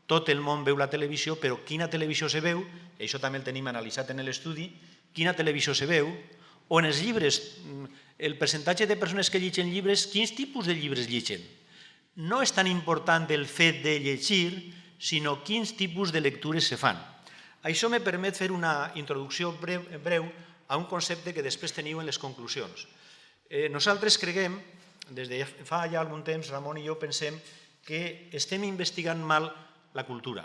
Tot el món veu la televisió, però quina televisió se veu, això també el tenim analitzat en l'estudi, quina televisió se veu, o en els llibres, el percentatge de persones que llegeixen llibres, quins tipus de llibres llegeixen. No és tan important el fet de llegir, sinó quins tipus de lectures se fan. Això me permet fer una introducció breu a un concepte que després teniu en les conclusions. Nosaltres creguem, des de fa ja algun temps, Ramon i jo pensem que estem investigant mal la cultura,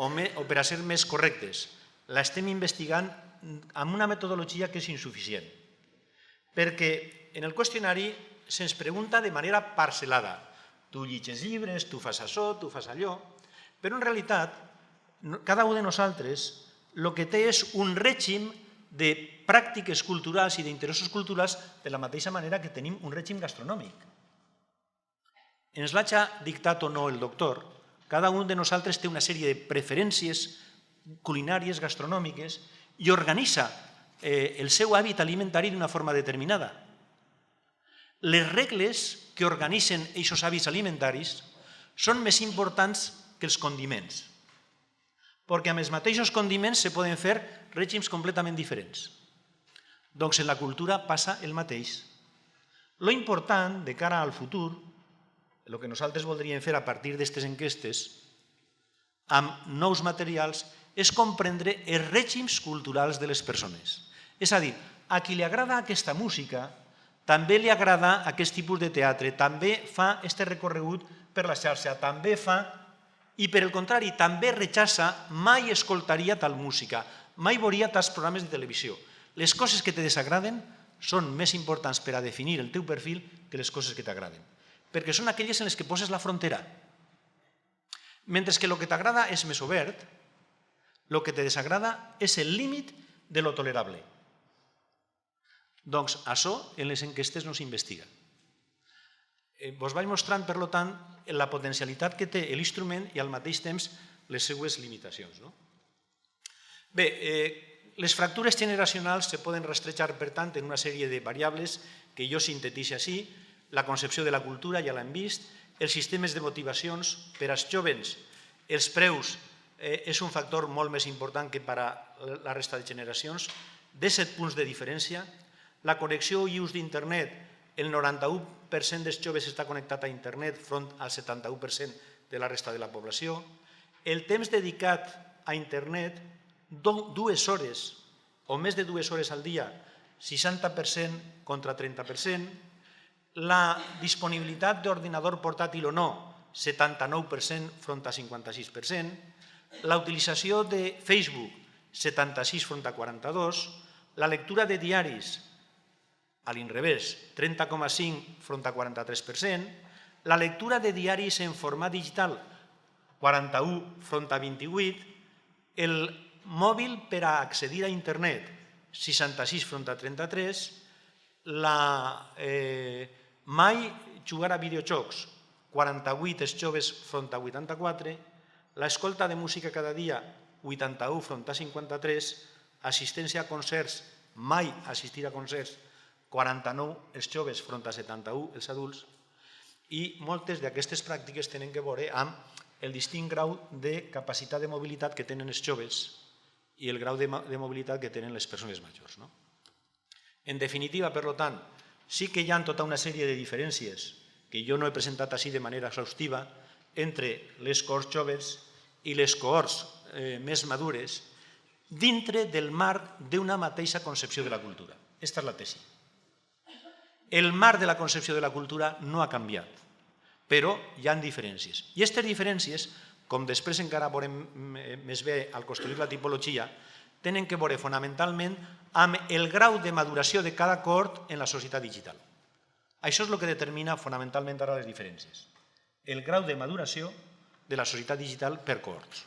o per a ser més correctes, l'estem investigant amb una metodologia que és insuficient, perquè en el qüestionari se'ns pregunta de manera parcel·lada. Tu llegeixes llibres, tu fas això, tu fas allò, però en realitat cada un de nosaltres el que té és un règim de pràctiques culturals i d'interessos culturals de la mateixa manera que tenim un règim gastronòmic. Ens l'haja dictat o no el doctor, cada un de nosaltres té una sèrie de preferències culinàries, gastronòmiques, i organitza el seu hàbit alimentari d'una forma determinada. Les regles que organitzen aquests hàbits alimentaris són més importants que els condiments, perquè amb els mateixos condiments se poden fer règims completament diferents. Doncs en la cultura passa el mateix. Lo important, de cara al futur, el que nosaltres voldríem fer a partir d'aquestes enquestes, amb nous materials, és comprendre els règims culturals de les persones. És a dir, a qui li agrada aquesta música, també li agrada aquest tipus de teatre, també fa aquest recorregut per la xarxa, també fa, i per el contrari, també rechaça, mai escoltaria tal música, mai veuria tals programes de televisió. Les coses que te desagraden són més importants per a definir el teu perfil que les coses que t'agraden, perquè són aquelles en les que poses la frontera. Mentre que el que t'agrada és més obert, el que te desagrada és el límit de lo tolerable. Doncs això en les enquestes no s'investiga. Vos vaig mostrant, per tant, la potencialitat que té l'instrument i al mateix temps les seues limitacions. Bé, Les fractures generacionals se poden rastrejar, per tant, en una sèrie de variables que jo sintetitzo així. La concepció de la cultura, ja l'hem vist, els sistemes de motivacions. Per als jovens, els preus és un factor molt més important que per a la resta de generacions. 17 punts de diferència. La connexió i ús d'internet, el 91% dels joves està connectat a internet front al 71% de la resta de la població. El temps dedicat a internet, 2 hores o més de 2 hores al dia, 60% contra 30%. La disponibilitat d'ordinador portàtil o no, 79% front a 56%. La utilització de Facebook, 76 front a 42%. La lectura de diaris, a l'inrevés, 30,5 front a 43%. La lectura de diaris en format digital, 41 front a 28%. El mòbil per a accedir a internet, 66 front a 33%. Mai jugar a videojocs, 48 els joves front a 84%. L'escolta de música cada dia, 81 front a 53%. Assistència a concerts, mai assistir a concerts, 49 els joves front a 71 els adults. I moltes d'aquestes pràctiques tenen a veure amb el distint grau de capacitat de mobilitat que tenen els joves i el grau de mobilitat que tenen les persones majors. En definitiva, per tant, sí que hi ha tota una sèrie de diferències que jo no he presentat així de manera exhaustiva entre les cohorts joves i les cohorts més madures dintre del marc d'una mateixa concepció de la cultura. Aquesta és la tesi. El marc de la concepció de la cultura no ha canviat, però hi ha diferències. I aquestes diferències, com després encara veurem més bé al construir la tipologia, tenen a veure fonamentalment amb el grau de maduració de cada cohort en la societat digital. Això és el que determina fonamentalment ara les diferències. El grau de maduració de la societat digital per cohorts.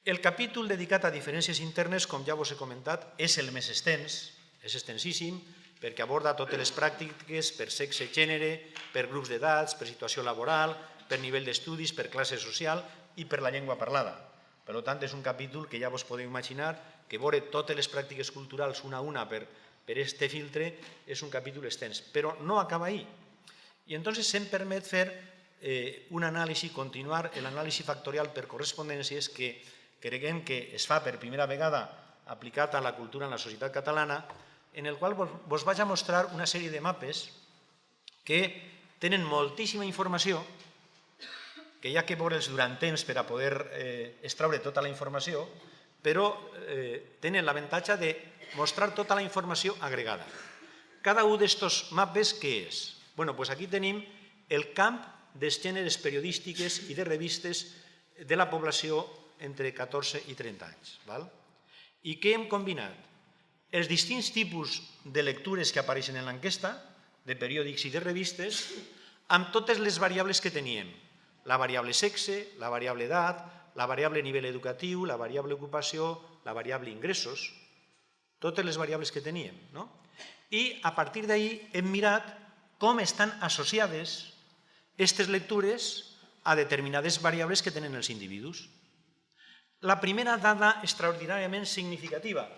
El capítol dedicat a diferències internes, com ja vos he comentat, és el més extens, és extensíssim, perquè aborda totes les pràctiques per sexe, gènere, per grups d'edats, per situació laboral, per nivell d'estudis, per classe social i per la llengua parlada. Per tant, és un capítol que ja vos podeu imaginar que veure totes les pràctiques culturals una a una per aquest filtre és un capítol extens, però no acaba ahí. I llavors se'm permet fer un anàlisi, continuar l'anàlisi factorial per correspondències que creguem que es fa per primera vegada aplicat a la cultura en la societat catalana, en el qual vos vaig a mostrar una sèrie de mapes que tenen moltíssima informació, que hi ha que veure'ls durant temps per a poder extraure tota la informació, però tenen l'avantatge de mostrar tota la informació agregada. Cada un d'aquests mapes, què és? Doncs aquí tenim el camp dels gèneres periodístiques i de revistes de la població entre 14 i 30 anys. I què hem combinat? Els distints tipus de lectures que apareixen en l'enquesta, de periòdics i de revistes, amb totes les variables que teníem. La variable sexe, la variable edat, la variable nivell educatiu, la variable ocupació, la variable ingressos, totes les variables que teníem. I a partir d'ahí hem mirat com estan associades aquestes lectures a determinades variables que tenen els individus. La primera dada extraordinàriament significativa,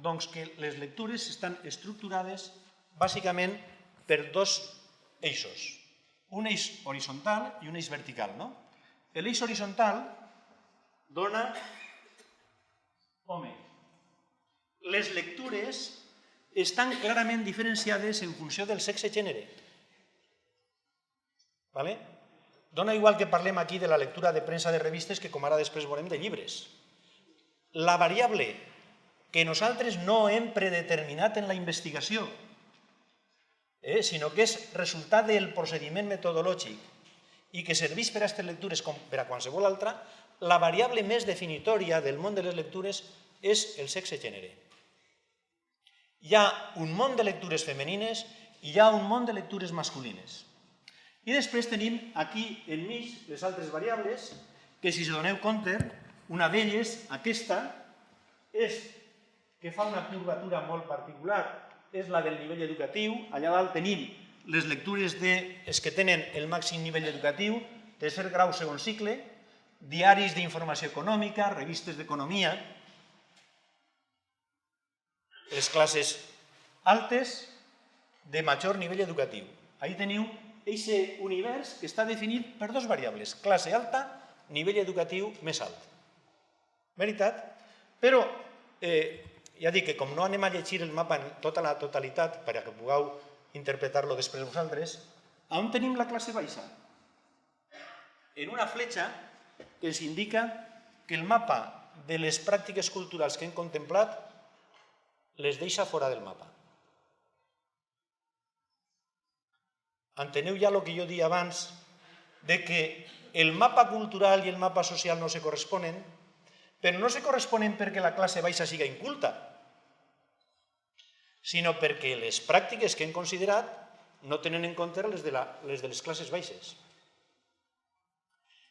doncs que les lectures estan estructurades bàsicament per dos eixos, un eix horitzontal i un eix vertical. L'eix horitzontal dona, les lectures estan clarament diferenciades en funció del sexe-gènere. Dona igual que parlem aquí de la lectura de premsa de revistes que com ara després veurem de llibres. La variable que nosaltres no hem predeterminat en la investigació, sinó que és resultat del procediment metodològic i que serveix per a aquestes lectures com per a qualsevol altra, la variable més definitòria del món de les lectures és el sexe-gènere. Hi ha un món de lectures femenines i hi ha un món de lectures masculines. I després tenim aquí enmig les altres variables que, si us doneu compte, una d'elles, aquesta, és que fa una curvatura molt particular, és la del nivell educatiu. Allà dalt tenim les lectures dels que tenen el màxim nivell educatiu, tercer grau, segon cicle, diaris d'informació econòmica, revistes d'economia, les classes altes de major nivell educatiu. Ahí teniu aquest univers que està definit per dos variables, classe alta, nivell educatiu més alt. Veritat? Però, ja dic que com no anem a llegir el mapa en tota la totalitat, perquè pugueu interpretar-lo després vosaltres, on tenim la classe baixa? En una fletxa que ens indica que el mapa de les pràctiques culturals que hem contemplat les deixa fora del mapa. Enteneu ja el que jo deia abans, de que el mapa cultural i el mapa social no se corresponen, però no se corresponen perquè la classe baixa siga inculta, sinó perquè les pràctiques que hem considerat no tenen en compte les de les classes baixes.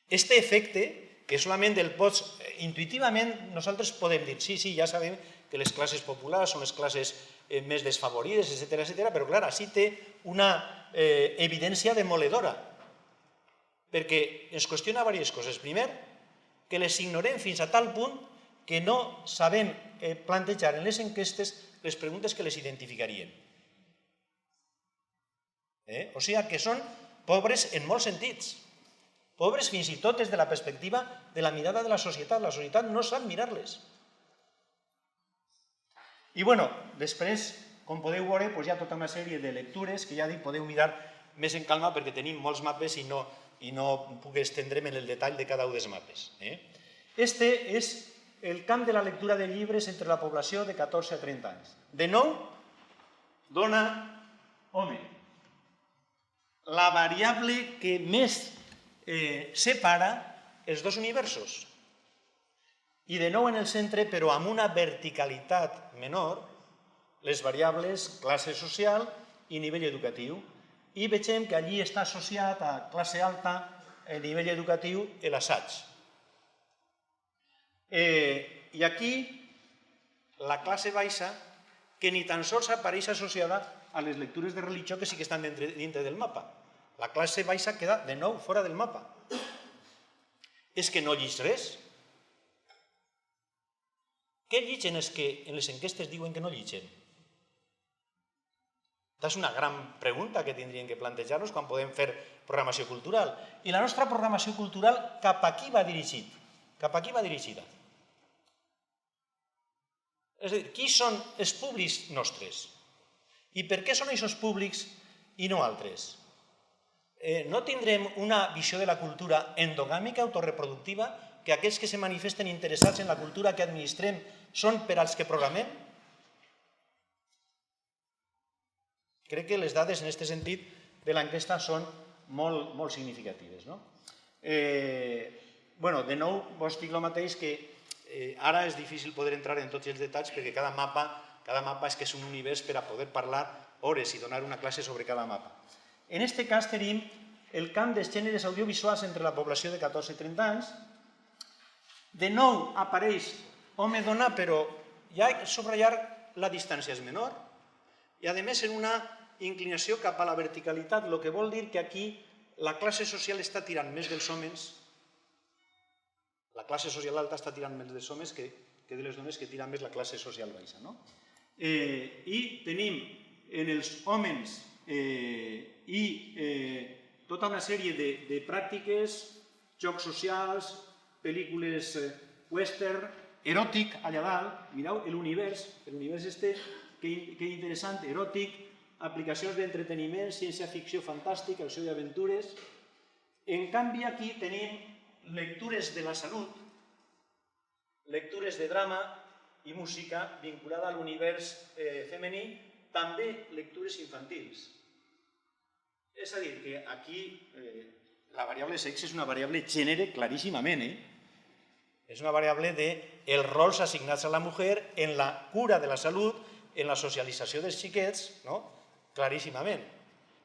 Este efecte, que solament el pots, intuïtivament nosaltres podem dir, sí, ja sabem que les classes populars són les classes més desfavorides, etc., però clar, així té una evidència demoledora, perquè ens qüestiona diverses coses. Primer, que les ignorem fins a tal punt que no sabem plantejar en les enquestes les preguntes que les identificarien. O sigui que són pobres en molts sentits. Pobres fins i tot des de la perspectiva de la mirada de la societat. La societat no sap mirar-les. I bueno, després, com podeu veure, hi ha tota una sèrie de lectures que ja dic, podeu mirar més en calma perquè tenim molts mapes i no puc estendre'm en el detall de cada un dels mapes. Este és el camp de la lectura de llibres entre la població de 14 a 30 anys. De nou, dona home. La variable que més separa els dos universos. I de nou en el centre, però amb una verticalitat menor, les variables classe social i nivell educatiu. I vegem que allí està associat a classe alta, a nivell educatiu, l'assaig. I aquí, la classe baixa, que ni tan sols apareix associada a les lectures de religió que sí que estan dintre del mapa. La classe baixa queda de nou fora del mapa. És que no llig res. Què lligen els que en les enquestes diuen que no lligen? Aquesta és una gran pregunta que tindríem que plantejar-nos quan podem fer programació cultural. I la nostra programació cultural cap a qui va dirigida? Cap a qui va dirigida? És a dir, qui són els públics nostres? I per què són aquests públics i no altres? No tindrem una visió de la cultura endogàmica, autorreproductiva, que aquells que se manifesten interessats en la cultura que administrem són per als que programem? Crec que les dades en aquest sentit de l'enquesta són molt significatives. De nou, vos dic el mateix que ara és difícil poder entrar en tots els detalls perquè cada mapa és que és un univers per a poder parlar hores i donar una classe sobre cada mapa. En aquest cas tenim el camp dels gèneres audiovisuals entre la població de 14 i 30 anys. De nou apareix home-dona, però ja subratllar la distància és menor i a més en una inclinació cap a la verticalitat, el que vol dir que aquí la classe social està tirant més dels homes, la classe social alta està tirant més dels homes que de les dones que tira més la classe social baixa. I tenim en els homes i tota una sèrie de pràctiques, jocs socials, pel·lícules western, eròtic allà dalt, mireu l'univers este, que interessant, eròtic, aplicacions d'entreteniment, ciència-ficció fantàstica, acció i aventures. En canvi aquí tenim lectures de la salut, lectures de drama i música vinculada a l'univers femení, també lectures infantils. És a dir, que aquí la variable sexe és una variable gènere claríssimament. És una variable dels rols assignats a la mujer en la cura de la salut, en la socialització dels xiquets, claríssimament.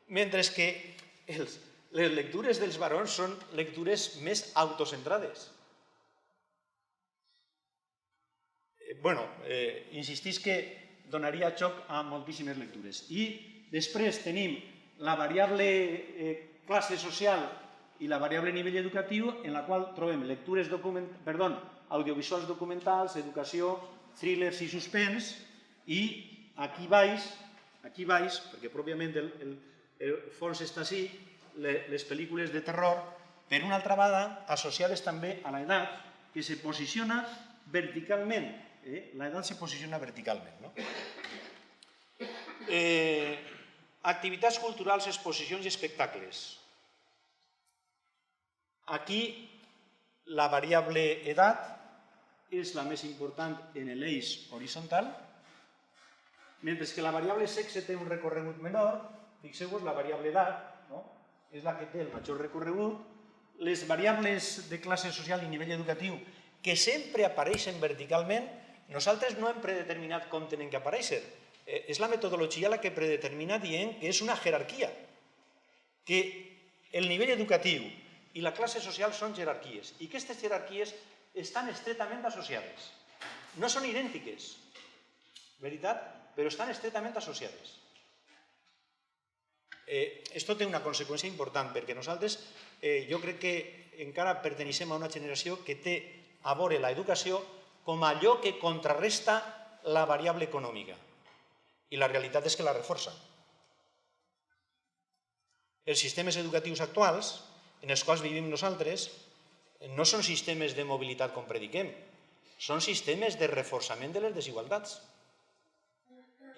Mentre que les lectures dels barons són lectures més autocentrades. Insistís que donaria xoc a moltíssimes lectures. I després tenim la variable classe social i la variable nivell educatiu, en la qual trobem audiovisuals documentals, educació, thrillers i suspens, I aquí baix, perquè pròpiament el fons està així, les pel·lícules de terror, per una altra banda, associades també a l'edat, que se posiciona verticalment. L'edat se posiciona verticalment. Activitats culturals, exposicions i espectacles. Aquí la variable edat és la més important en l'eix horitzontal, mentre que la variable sexe té un recorregut menor. Fixeu-vos, la variable edat és la que té el major recorregut. Les variables de classe social i nivell educatiu, que sempre apareixen verticalment, nosaltres no hem predeterminat com tenen que aparèixer. És la metodologia la que predetermina dient que és una jerarquia, que el nivell educatiu i la classe social són jerarquies, i aquestes jerarquies estan estretament associades. No són idèntiques, veritat? Però estan estretament associades. Esto té una conseqüència important, perquè nosaltres, jo crec que encara perteneixem a una generació que té a veure l'educació com allò que contrarresta la variable econòmica. I la realitat és que la reforça. Els sistemes educatius actuals, en els quals vivim nosaltres, no són sistemes de mobilitat com prediquem, són sistemes de reforçament de les desigualtats.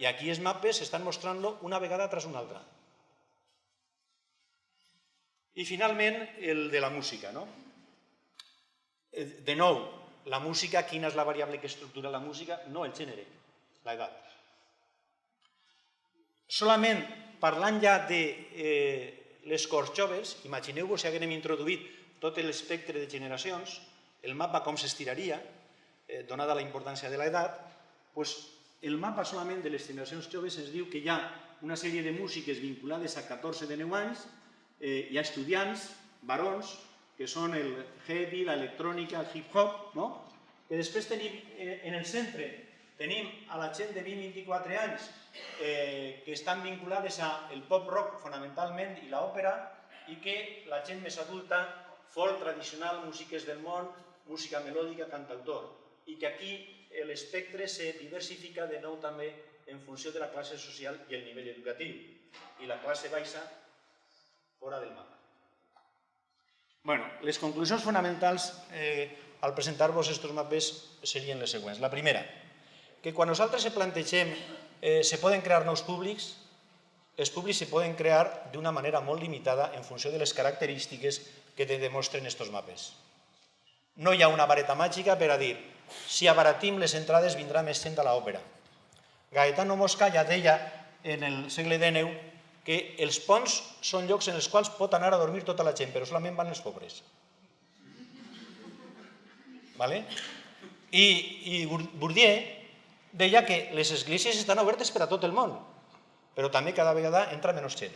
I aquí els mapes estan mostrant-lo una vegada tras una altra. I finalment, el de la música. De nou, la música, quina és la variable que estructura la música? No el gènere, l'edat. Solament parlant ja de les corts joves, imagineu-vos si haguérem introduït tot l'espectre de generacions, el mapa com s'estiraria, donada la importància de l'edat, doncs el mapa solament de les generacions joves ens diu que hi ha una sèrie de músiques vinculades a 14 de 9 anys, hi ha estudiants, barons, que són el heavy, l'electrònica, el hip-hop, que després tenim en el centre, tenim a la gent de 20-24 anys que estan vinculades al pop-rock fonamentalment i l'òpera, i que la gent més adulta, folk tradicional, músiques del món, música melòdica, cantautor, i que aquí l'espectre se diversifica de nou també en funció de la classe social i el nivell educatiu, i la classe baixa fora del mapa. Les conclusions fonamentals al presentar-vos aquests mapes serien les següents. La primera, que quan nosaltres plantegem se poden crear nous públics, els públics se poden crear d'una manera molt limitada en funció de les característiques que te demostren aquests mapes. No hi ha una vareta màgica per a dir si abaratim les entrades vindrà més gent a l'òpera. Gaetano Mosca ja deia en el segle XIX que els ponts són llocs en els quals pot anar a dormir tota la gent, però solament van els pobres. I Bourdieu deia que les esglésies estan obertes per a tot el món, però també cada vegada entra menys gent.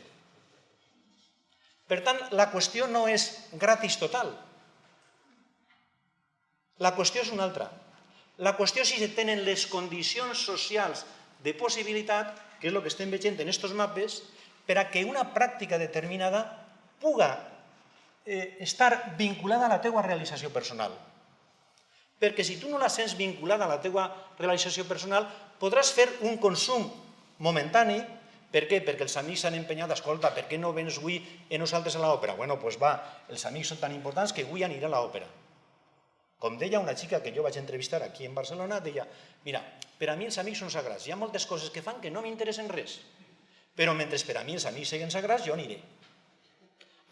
Per tant, la qüestió no és gratis total. La qüestió és una altra. La qüestió és si se tenen les condicions socials de possibilitat, que és el que estem veient en aquests mapes, per a que una pràctica determinada puga estar vinculada a la teua realització personal. Perquè si tu no la sents vinculada a la teua realització personal, podràs fer un consum momentani. Per què? Perquè els amics s'han empenyat, escolta, per què no vens avui a nosaltres a l'òpera? Doncs va, els amics són tan importants que avui aniré a l'òpera. Com deia una xica que jo vaig entrevistar aquí en Barcelona, deia, mira, per a mi els amics són sagrats, hi ha moltes coses que fan que no m'interessen res, però mentre per a mi els amics siguen sagrats, jo aniré.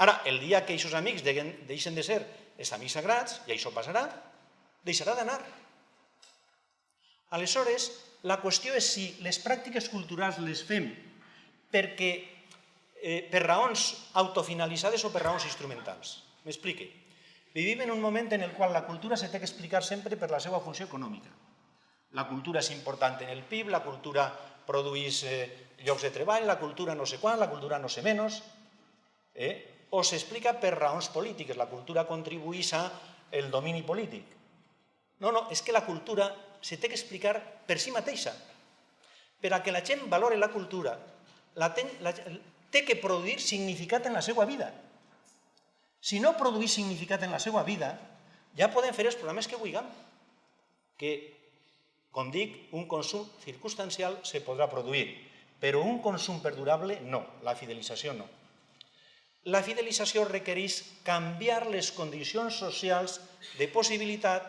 Ara, el dia que aquests amics deixen de ser els amics sagrats, i això passarà, deixarà d'anar. Aleshores, la qüestió és si les pràctiques culturals les fem per raons autofinalitzades o per raons instrumentals. M'explique. Vivim en un moment en el qual la cultura s'ha d'explicar sempre per la seva funció econòmica. La cultura és important en el PIB, la cultura produeix llocs de treball, la cultura no sé quan, la cultura no sé menys, o s'explica per raons polítiques, la cultura contribueix al domini polític. No, és que la cultura s'ha d'explicar per si mateixa. Per a que la gent valori la cultura, té que produir significat en la seva vida. Si no produeix significat en la seva vida, ja podem fer els programes que vulguem, que Com dic, un consum circumstancial se podrà produir, però un consum perdurable no, la fidelització no. La fidelització requereix canviar les condicions socials de possibilitat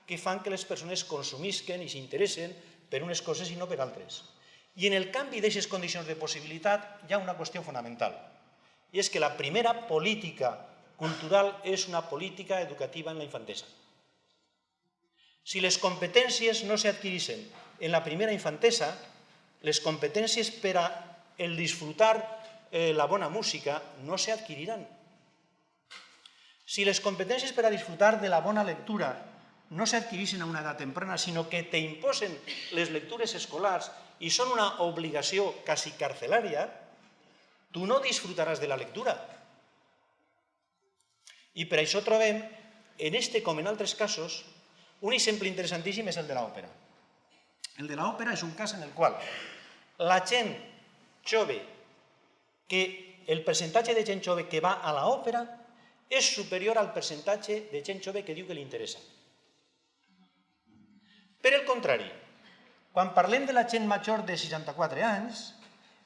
que fan que les persones consumisquen i s'interessen per unes coses i no per altres. I en el canvi d'aquestes condicions de possibilitat hi ha una qüestió fonamental, i és que la primera política cultural és una política educativa en la infantesa. Si les competències no s'adquireixen en la primera infantesa, les competències per a el disfrutar la bona música no s'adquiriran. Si les competències per a disfrutar de la bona lectura no s'adquireixen a una edat temprana, sinó que t'imposen les lectures escolars i són una obligació quasi carcelària, tu no disfrutaràs de la lectura. I per això trobem, en este com en altres casos, un exemple interessantíssim és el de l'òpera. El de l'òpera és un cas en el qual la gent jove, el percentatge de gent jove que va a l'òpera és superior al percentatge de gent jove que diu que li interessa. Per el contrari, quan parlem de la gent major de 64 anys,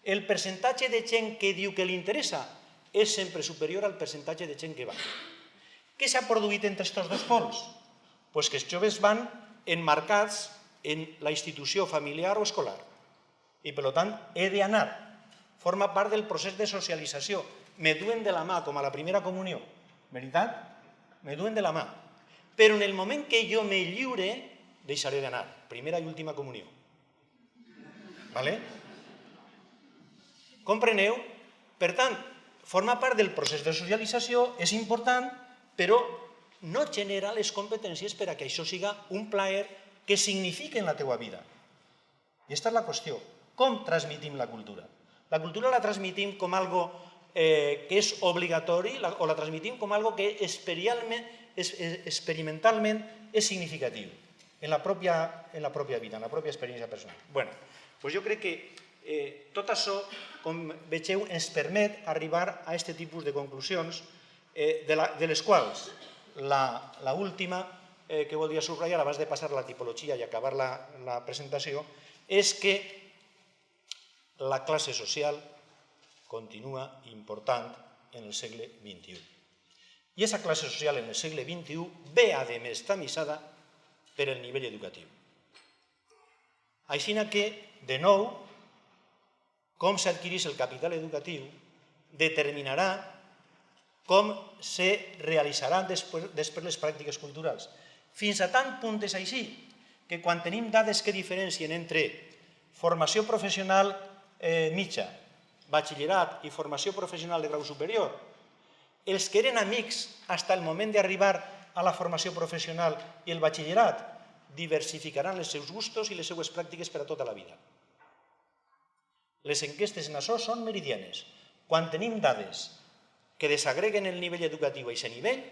el percentatge de gent que diu que li interessa és sempre superior al percentatge de gent que va. Què s'ha produït entre aquests dos pols? Doncs que els joves van emmarcats en la institució familiar o escolar i, per tant, he d'anar. Forma part del procés de socialització. Me duen de la mà, com a la primera comunió. Veritat? Me duen de la mà. Però en el moment que jo me lliure, deixaré d'anar. Primera i última comunió. Vale? Compreneu? Per tant, forma part del procés de socialització, és important, però no genera les competències per a que això siga un plaer que signifique en la teua vida. I aquesta és la qüestió. Com transmitim la cultura? La cultura la transmitim com algo que és obligatori o la transmitim com algo que experimentalment és significatiu en la pròpia vida, en la pròpia experiència personal. Bé, doncs jo crec que tot això, com vegeu, ens permet arribar a aquest tipus de conclusions de les quals l'última que voldria subratllar abans de passar a la tipologia i acabar la presentació és que la classe social continua important en el segle XXI. I aquesta classe social en el segle XXI ve, a més, tamisada per el nivell educatiu. Així que, de nou, com s'adquireix el capital educatiu determinarà com se realitzaran després les pràctiques culturals. Fins a tant punt és així que quan tenim dades que diferencien entre formació professional mitja, batxillerat i formació professional de grau superior, els que eren amics fins al moment d'arribar a la formació professional i el batxillerat diversificaran els seus gustos i les seues pràctiques per a tota la vida. Les enquestes en això són meridianes. Quan tenim dades que desagreguen el nivell educatiu a aquest nivell,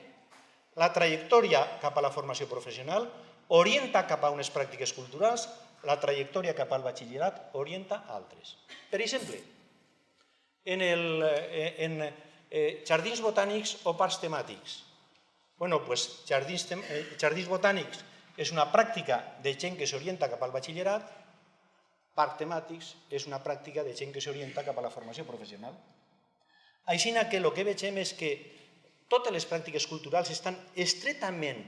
la trajectòria cap a la formació professional orienta cap a unes pràctiques culturals, la trajectòria cap al batxillerat orienta a altres. Per exemple, en jardins botànics o parcs temàtics. Jardins botànics és una pràctica de gent que s'orienta cap al batxillerat, parcs temàtics és una pràctica de gent que s'orienta cap a la formació professional. Així que el que veiem és que totes les pràctiques culturals estan estretament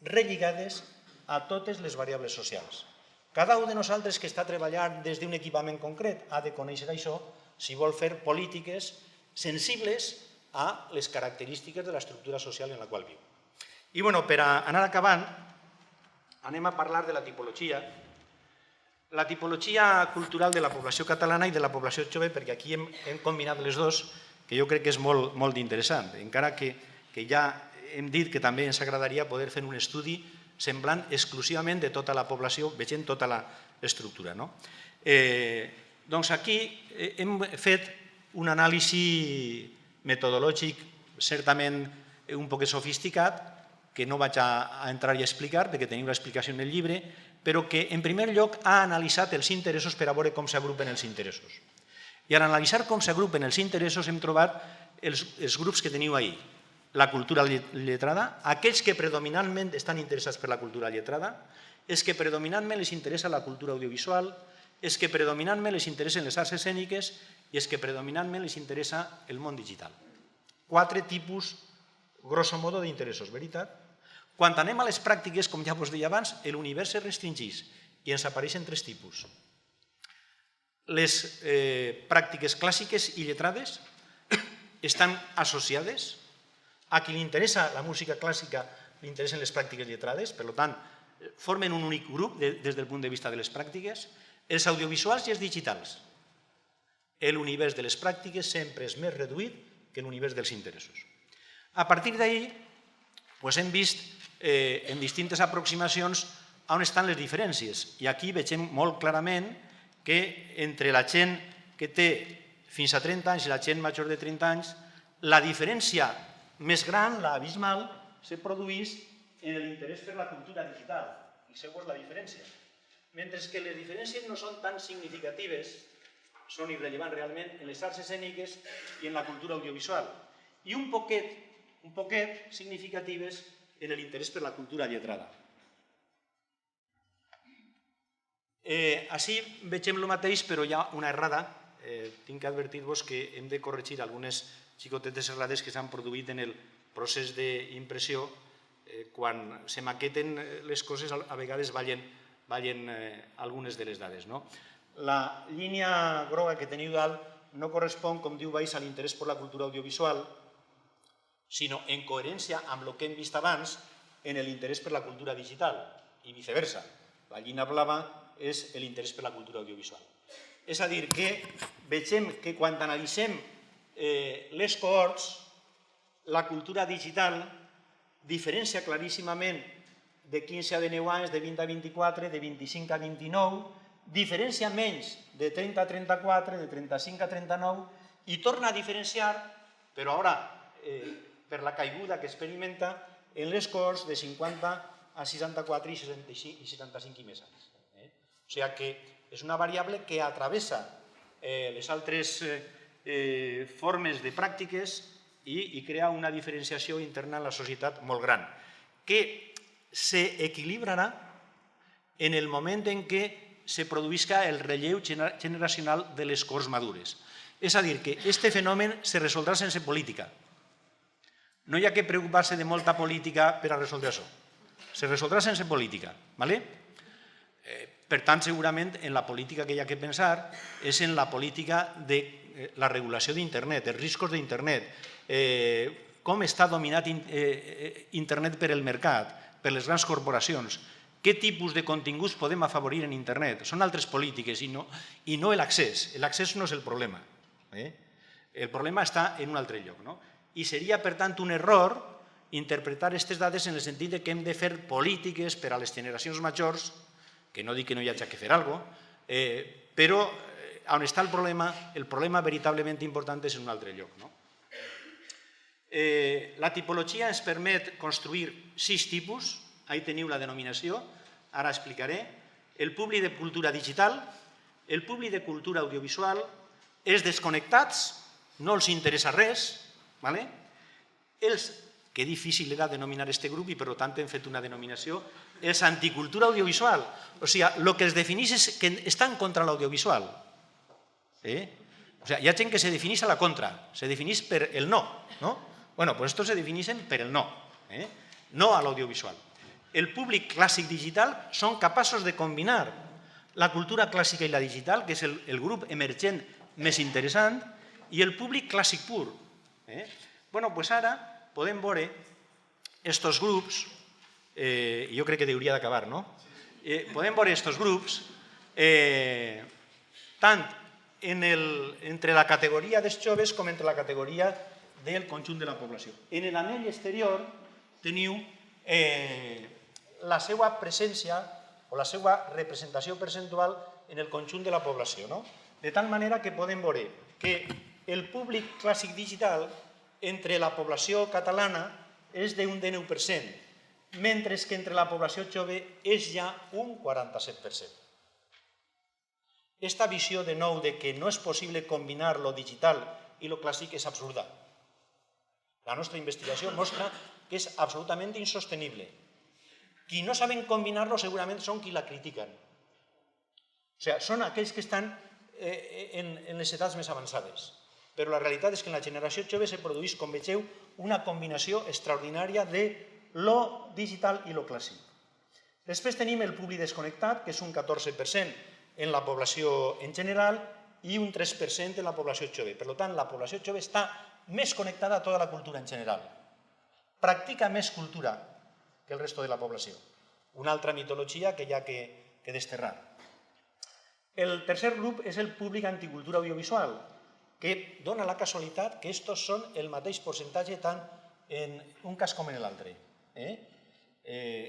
relligades a totes les variables socials. Cada un de nosaltres que està treballant des d'un equipament concret ha de conèixer això si vol fer polítiques sensibles a les característiques de l'estructura social en la qual viu. I per anar acabant, anem a parlar de la tipologia. La tipologia cultural de la població catalana i de la població jove, perquè aquí hem combinat les dues, que jo crec que és molt interessant, encara que ja hem dit que també ens agradaria poder fer un estudi semblant exclusivament de tota la població, veient tota l'estructura. Doncs aquí hem fet un anàlisi metodològic certament un poc sofisticat, que no vaig a entrar i a explicar, perquè tenim l'explicació en el llibre, però que, en primer lloc, ha analitzat els interessos per a veure com s'agrupen els interessos. I al analitzar com s'agrupen els interessos hem trobat els grups que teniu ahí. La cultura lletrada, aquells que predominantment estan interessats per la cultura lletrada, és que predominantment les interessa la cultura audiovisual, és que predominantment les interessen les arts escèniques i és que predominantment les interessa el món digital. 4 tipus, grosso modo, d'interessos, veritat? Quan anem a les pràctiques, com ja vos deia abans, l'univers es restringeix i ens apareixen 3 tipus. Les pràctiques clàssiques i lletrades estan associades. A qui li interessa la música clàssica li interessen les pràctiques lletrades, per tant, formen un únic grup des del punt de vista de les pràctiques. Els audiovisuals i els digitals. L'univers de les pràctiques sempre és més reduït que l'univers dels interessos. A partir d'ahir hem vist en distintes aproximacions on estan les diferències i aquí veiem molt clarament que entre la gent que té fins a 30 anys i la gent major de 30 anys la diferència més gran, la abismal, se produeix en l'interès per la cultura digital. Fixeu-vos la diferència. Mentre que les diferències no són tan significatives, són irrellevants realment en les arts escèniques i en la cultura audiovisual, i un poquet significatives en l'interès per la cultura lletrada. Així vegem el mateix, però hi ha una errada. Tinc que advertir-vos que hem de corregir algunes xicotetes errades que s'han produït en el procés d'impressió. Quan se maqueten les coses, a vegades ballen algunes de les dades. La línia groga que teniu dalt no correspon, com diu baix, a l'interès per la cultura audiovisual, sinó en coherència amb el que hem vist abans en l'interès per la cultura digital i viceversa. La línia blava és l'interès per la cultura audiovisual. És a dir, que vegem que quan analitzem les cohorts, la cultura digital diferència claríssimament de 15 a 19 anys, de 20 a 24, de 25 a 29, diferència menys de 30 a 34, de 35 a 39, i torna a diferenciar, però ara, per la caiguda que experimenta, en les cohorts de 50 a 64 i 75 i més anys. O sigui que és una variable que atravessa les altres formes de pràctiques i crea una diferenciació interna en la societat molt gran, que s'equilibrarà en el moment en què se produïsca el relleu generacional de les cohorts madures. És a dir, que aquest fenomen se resoldrà sense política. No hi ha que preocupar-se de molta política per a resoldre això. Se resoldrà sense política. Per tant, segurament, en la política que hi ha que pensar és en la política de la regulació d'internet, els riscos d'internet, com està dominat internet per el mercat, per les grans corporacions, què tipus de continguts podem afavorir en internet. Són altres polítiques i no l'accés. L'accés no és el problema. El problema està en un altre lloc. I seria, per tant, un error interpretar aquestes dades en el sentit que hem de fer polítiques per a les generacions majors, que no dic que no hi hagi que fer alguna cosa, però on està el problema veritablement important és en un altre lloc. La tipologia ens permet construir 6 tipus, ahí teniu la denominació, ara explicaré. El públic de cultura digital, el públic de cultura audiovisual, els desconnectats, no els interessa res, els, que difícil era denominar aquest grup i per tant hem fet una denominació, els anticultura audiovisual, o sigui, el que els defineix és que estan contra l'audiovisual. Hi ha gent que se defineix a la contra, se defineix per el no. Bueno, pues estos se defineixen per el no, no a l'audiovisual. El públic clàssic digital són capaços de combinar la cultura clàssica i la digital, que és el grup emergent més interessant, i el públic clàssic pur. Bueno, doncs ara podem veure aquests grups, jo crec que hauria d'acabar, no? Podem veure aquests grups tant entre la categoria dels joves com entre la categoria del conjunt de la població. En l'anell exterior teniu la seva presència o la seva representació percentual en el conjunt de la població. De tal manera que podem veure que el públic clàssic digital entre la població catalana és d'un 19%, mentre que entre la població jove és ja un 47%. Aquesta visió de nou de que no és possible combinar lo digital i lo clàssic és absurda. La nostra investigació mostra que és absolutament insostenible. Qui no saben combinar-lo segurament són qui la critiquen. O sigui, són aquells que estan en les edats més avançades. Però la realitat és que en la generació jove se produeix, com vegeu, una combinació extraordinària de lo digital i lo clàssic. Després tenim el públic desconnectat, que és un 14% en la població en general i un 3% en la població jove. Per tant, la població jove està més connectada a tota la cultura en general. Practica més cultura que el resto de la població. Una altra mitologia que hi ha que desterrar. El tercer grup és el públic anticultura audiovisual, que dona la casualitat que estos són el mateix percentatge tant en un cas com en l'altre.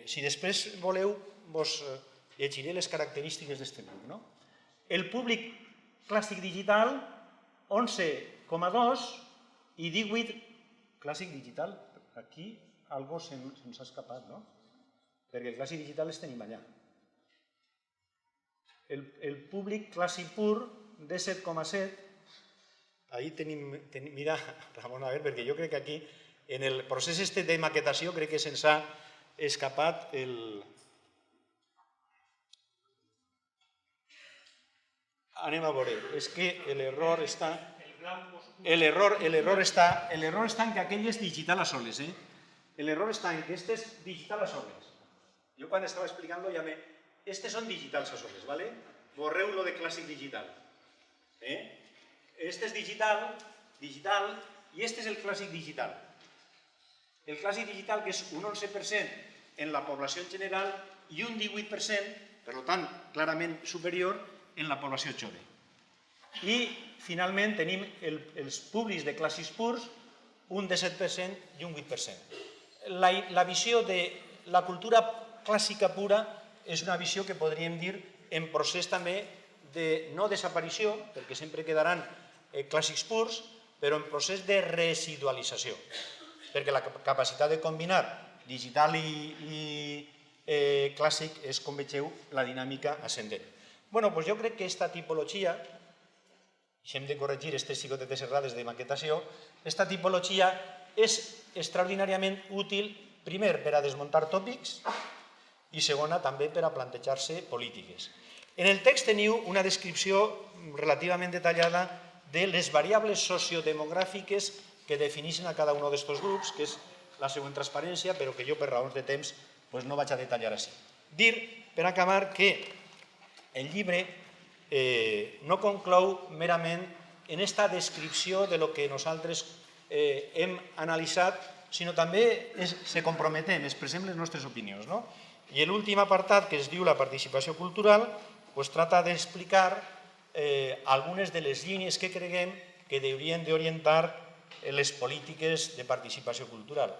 Si després voleu, vos llegiré les característiques d'aquest grup. El públic clàssic digital, 11,2 i 18 clàssic digital. Aquí algo se'ns ha escapat, no? Perquè el clàssic digital els tenim allà. El públic clàssic pur, 17,7. Ahí tenim, mira, Ramon, a veure, perquè jo crec que aquí, en el procés de maquetació, crec que se'ns ha escapat el... Anem a veure, és que l'error està... L'error està en que aquell és digital a soles, L'error està en que este és digital a soles. Jo quan estava explicant-lo ja me... Estes són digitals a soles, ¿vale? Borreu lo de clàssic digital. Este és digital, i este és el clàssic digital. El clàssic digital, que és un 11% en la població en general i un 18%, per tant, clarament superior, en la població jove. I, finalment, tenim els públics de clàssics purs, un 17% i un 8%. La visió de la cultura clàssica pura és una visió que podríem dir en procés també de no desaparició, perquè sempre quedaran clàssics purs, però en procés de residualització, perquè la capacitat de combinar digital i clàssic és, com vegeu, la dinàmica ascendent. Bé, doncs jo crec que aquesta tipologia, si hem de corregir aquestes xicotetes errades de maquetació, aquesta tipologia és extraordinàriament útil, primer, per a desmuntar tòpics i, segona, també per a plantejar-se polítiques. En el text teniu una descripció relativament detallada de les variables sociodemogràfiques que defineixen a cada un d'aquests grups, que és la següent transparència, però que jo, per raons de temps, no vaig a detallar així. Dir, per acabar, que el llibre no conclou merament en aquesta descripció de lo que nosaltres hem analitzat, sinó també se comprometem, expressem les nostres opinions. I l'últim apartat, que es diu la participació cultural, trata d'explicar algunes de les línies que creguem que haurien d'orientar les polítiques de participació cultural.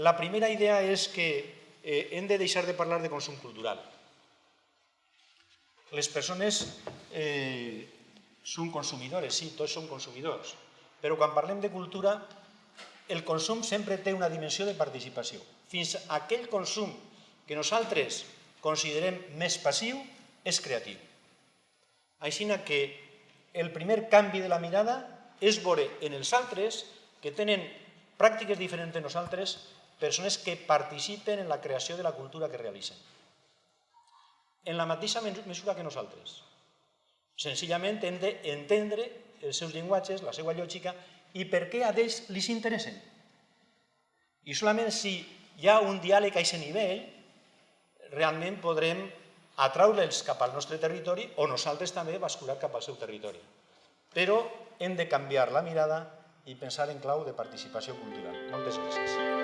La primera idea és que hem de deixar de parlar de consum cultural. Les persones són consumidores, sí, tots som consumidors, però quan parlem de cultura, el consum sempre té una dimensió de participació. Fins a aquell consum que nosaltres considerem més passiu és creatiu. Així que el primer canvi de la mirada és veure en els altres, que tenen pràctiques diferents de nosaltres, persones que participen en la creació de la cultura que realitzen. En la mateixa mesura que nosaltres. Senzillament hem d'entendre els seus llenguatges, la seva lògica, i per què a ells els interessen. I solament si hi ha un diàleg a aquest nivell, realment podrem atraure'ls cap al nostre territori o nosaltres també bascular cap al seu territori. Però hem de canviar la mirada i pensar en clau de participació cultural. Moltes gràcies.